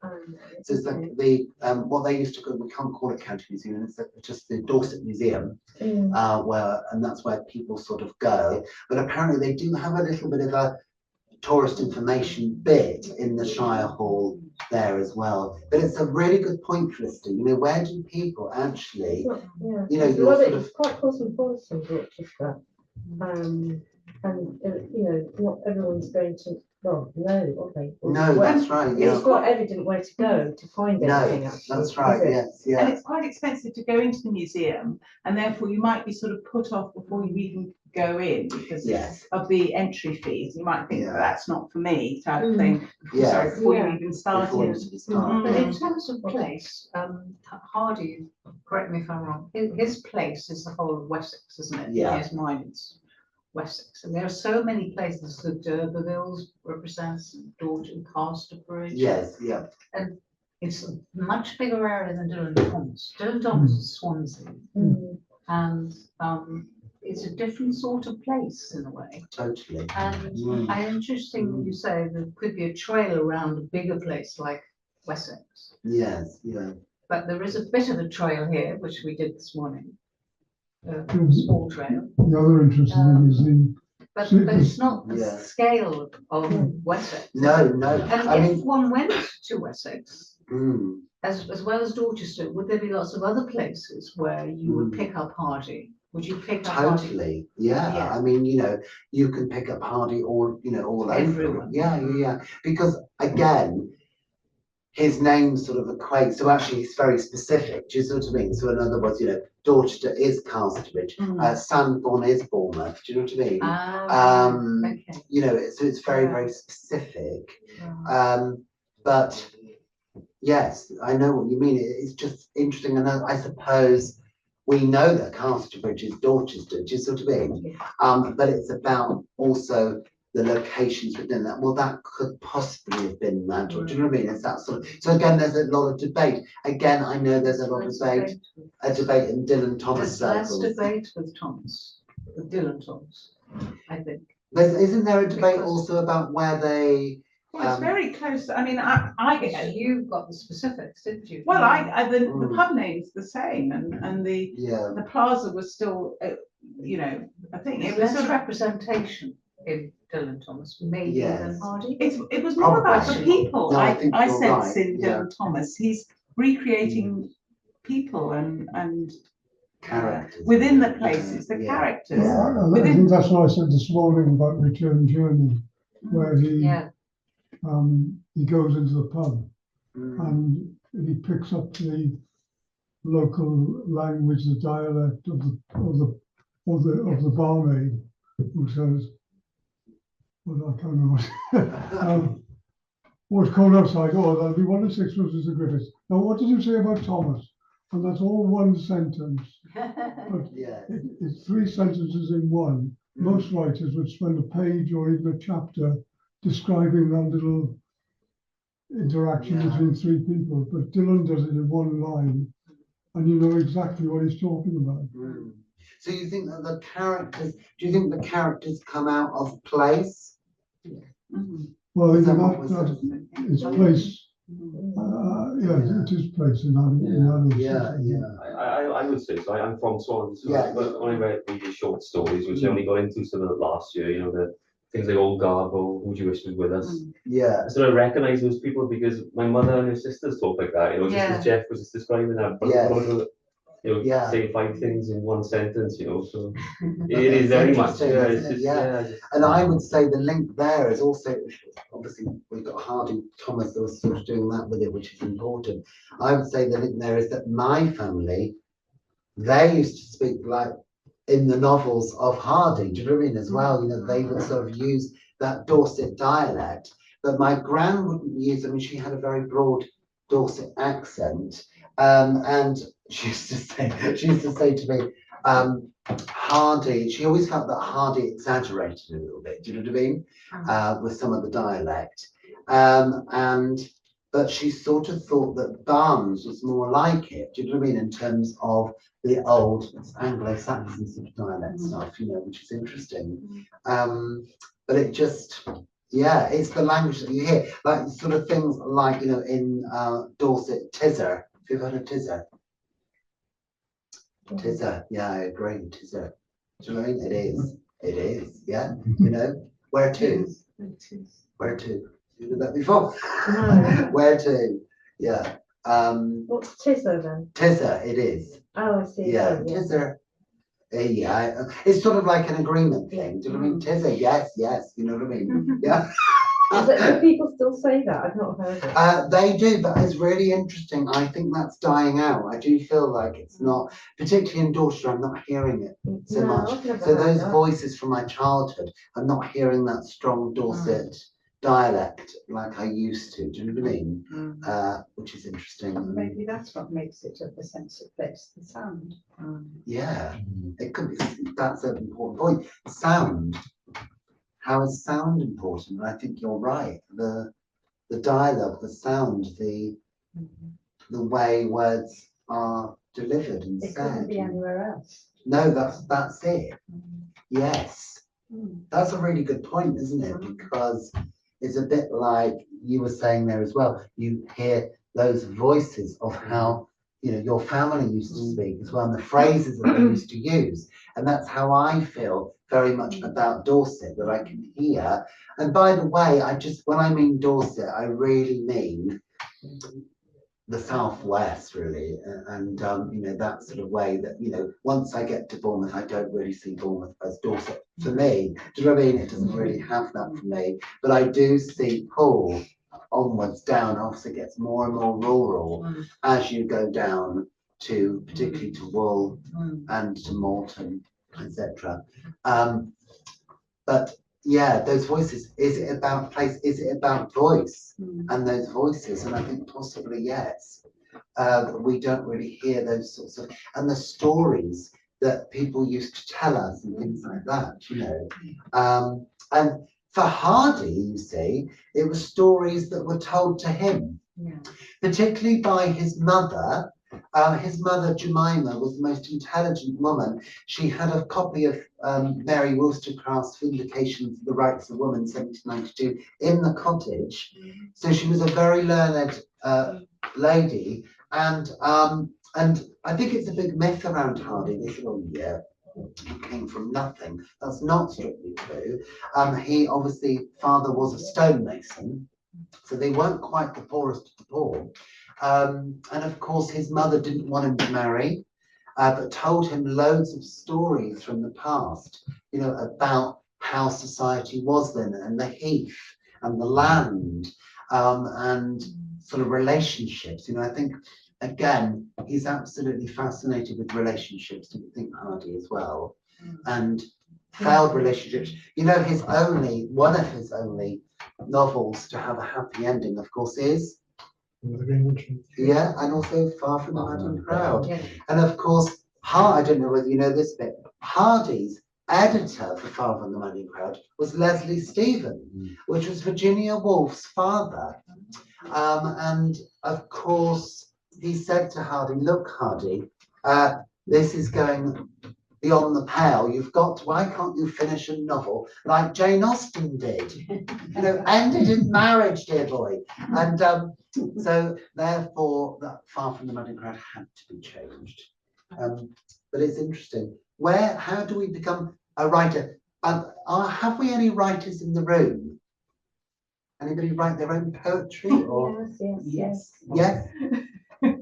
So it's the what they used to call, we can't call it County Museum, it's just the Dorset Museum, and that's where people sort of go. But apparently they do have a little bit of a tourist information bit in the Shire Hall there as well. But it's a really good point, Krista. Where do people actually, you're sort of. It's quite cosmopolitan, Dorchester. And not everyone's going to, well, no, are they? No, that's right, yeah. It's not evident where to go to find anything, No, actually. that's right, is it? yes, yeah. And it's quite expensive to go into the museum, and therefore you might be sort of put off before you even go in because Yes. of the entry fees. You might think Yeah. that's not for me type of thing. Yes. Sorry, before Yeah. you even started. Before you start. But in terms of place, Hardy, correct me if I'm wrong, his place is the whole of Wessex, isn't it? Yeah. In his mind, it's Wessex. And there are so many places that D'Urbervilles represents, Dorset, Casterbridge. Yes, yeah. It's a much bigger area than Dylan Thomas. Dylan Thomas is Swansea. Mm. And it's a different sort of place in a way. Totally. And Mm. interesting you say there could be a trail around a bigger place like Wessex. Yes, yeah. But there is a bit of a trail here, which we did this morning. A Mm. small trail. The other interesting thing is But See, it's not the Yeah. scale of Wessex. No, no. And I if mean, one went to Wessex, mm, as well as Dorchester, would there be lots of other places where you would pick up Hardy? Would you pick up Hardy? totally. Yeah. Yeah. I mean, you can pick up Hardy all, all over. Everywhere. Yeah, yeah, yeah. Because again, his name sort of equates, so actually it's very specific, do you see what I mean? So in other words, Dorchester is Casterbridge, Sandbourne is Bournemouth, do you know what I mean? Okay. So it's very, very specific. But yes, I know what you mean. It's just interesting, and I suppose we know that Casterbridge is Dorchester, do you see what I mean? But it's about also the locations within that. Well, that could possibly have been that, or do you know what I mean? It's that sort of. So again, there's a lot of debate. Again, I know there's a lot of debate. A debate in Dylan Thomas There's less circles. debate with Thomas, with Dylan Thomas, I think. Isn't there a debate Because- also about where they? Well, it's very close. I mean, I So get. you got the specifics, didn't you? Well, the pub name's the same, and the Yeah. plaza was still, I think There's it was less sort of. representation in Dylan Thomas, maybe Yes. than Hardy. It was more about the Probably. people. No, I think I you're sense right, in yeah. Dylan Thomas, he's recreating people and Characters. within the places, the Yeah. characters. Yeah, I think that's what I said this morning about Return Journey, where Yeah, he goes into the pub Mm. and he picks up the local language, the dialect of the barmaid, who says, well, I can't remember. What's cold outside? Oh, there'll be 1 in 6 roses the greatest. Now, what did you say about Thomas? And that's all one sentence. But Yeah. it's 3 sentences in one. Most writers would spend a page or even a chapter describing that little interaction Yeah. between 3 people, but Dylan does it in 1 line, and you know exactly what he's talking about. Mm. So you think that the characters? Do you think the characters come out of place? Mhm. Well, I Is think that what that was is place. Yeah. It is place in that. Yeah, yeah. I would say so. I'm from Swansea, so Yeah. but when I read these short stories, which I only got into sort of last year, the things like Old Garbo, Who Do You Wish Was With Us. Yeah. I sort of recognise those people because my mother and her sisters talk like that, just Yeah. as Jeff was just describing that. But Yes. Yeah. saying 5 things in 1 sentence, so it It's is very much. interesting, Yeah, isn't it's it? just, Yeah. just- And I would say the link there is also, obviously, we've got Hardy Thomas that was sort of doing that with it, which is important. I would say the link there is that my family, they used to speak like in the novels of Hardy, do you know what I mean, as well? They would sort of use that Dorset dialect, but my gran wouldn't use, I mean, she had a very broad Dorset accent, and she used to say to me, Hardy, she always felt that Hardy exaggerated a little bit, do you know what I mean? With some of the dialect. But she sort of thought that Barnes was more like it, do you know what I mean, in terms of the old Anglo-Saxon sort of dialect stuff, which is interesting. But it just, yeah, it's the language that you hear, like sort of things like, in Dorset, tizzer. Have you heard of tizzer? Tizzer, yeah, I agree, tizzer. Do you know what I mean? It is, yeah. Where to? Where to? You did that before? No. Where to? Yeah. What's Tizzer then? Tizzer, it is. Oh, I see. Yeah, Oh, yeah. tizzer. Yeah, it's sort of like an agreement thing. Do you know what I mean? Tizzer, yes, you know what I mean? Yeah. Do people still say that? I've not heard it. They do, but it's really interesting. I think that's dying out. I do feel like it's not, particularly in Dorset, I'm not hearing it so No, much. I've never So heard those that. voices from my childhood, I'm not hearing that strong Dorset dialect like I used to. Do you know what I mean? Which is interesting. Maybe that's what makes it of the sense of place, the sound. Yeah, it could be. That's an important point. Sound. How is sound important? And I think you're right. The dialogue, the sound, the way words are delivered and It said. couldn't be anywhere else. No, that's it. Yes, that's a really good point, isn't it? Because it's a bit like you were saying there as well. You hear those voices of how you know, your family used to speak as well, and the phrases that they used to use. And that's how I feel very much about Dorset, that I can hear. And by the way, when I mean Dorset, I really mean the southwest, really, and you know, that sort of way that, you know, once I get to Bournemouth, I don't really see Bournemouth as Dorset for me. Do you know what I mean? It doesn't really have that for me, but I do see Poole onwards down. Obviously, it gets more and more rural as you go down to, particularly to Wool and to Morton, etc. But yeah, those voices, is it about place? Is it about voice and those voices? And I think possibly yes. We don't really hear those sorts of, and the stories that people used to tell us and things like that, you know. And for Hardy, you see, it was stories that were told to him, particularly by his mother. His mother, Jemima, was the most intelligent woman. She had a copy of Mary Wollstonecraft's Vindication of the Rights of Woman, 1792, in the cottage. So she was a very learned lady. And I think it's a big myth around Hardy. They say, oh yeah, he came from nothing. That's not strictly true. He obviously, father was a stonemason, so they weren't quite the poorest of the poor. And of course, his mother didn't want him to marry, but told him loads of stories from the past, you know, about how society was then, and the heath and the land, and sort of relationships. You know, I think, again, he's absolutely fascinated with relationships, don't you think, Hardy, as well? And failed relationships. You know, one of his only novels to have a happy ending, of course, is and also Far from the Madding Crowd. And of course, I don't know whether you know this bit, Hardy's editor for Far from the Madding Crowd was Leslie Stephen, which was Virginia Woolf's father. And of course, he said to Hardy, look, Hardy, this is going beyond the pale. Why can't you finish a novel like Jane Austen did? You know, ended in marriage, dear boy. And so therefore, that Far from the Madding Crowd had to be changed. But it's interesting. How do we become a writer? Have we any writers in the room? Anybody write their own poetry? Or? Yes. Yes. Things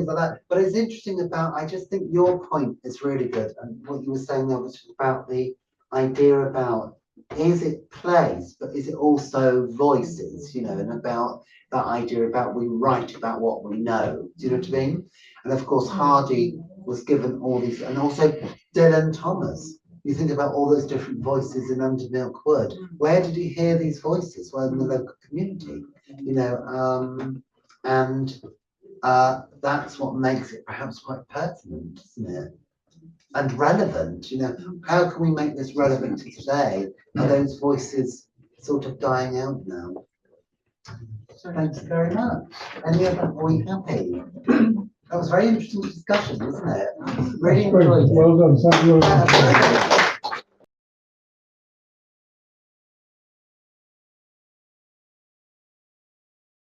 like that. But it's interesting about, I just think your point is really good. And what you were saying there was about the idea about, is it plays, but is it also voices, you know, and about that idea about we write about what we know. Do you know what I mean? And of course, Hardy was given all these, and also Dylan Thomas. You think about all those different voices in Under Milk Wood. Where did he hear these voices? Well, in the local community, you know, and that's what makes it perhaps quite pertinent, isn't it? And relevant, you know. How can we make this relevant to today? Are those voices sort of dying out now? Thanks very much. Any other, are we happy? That was a very interesting discussion, wasn't it? Really enjoyed it. Well done, thank you very much.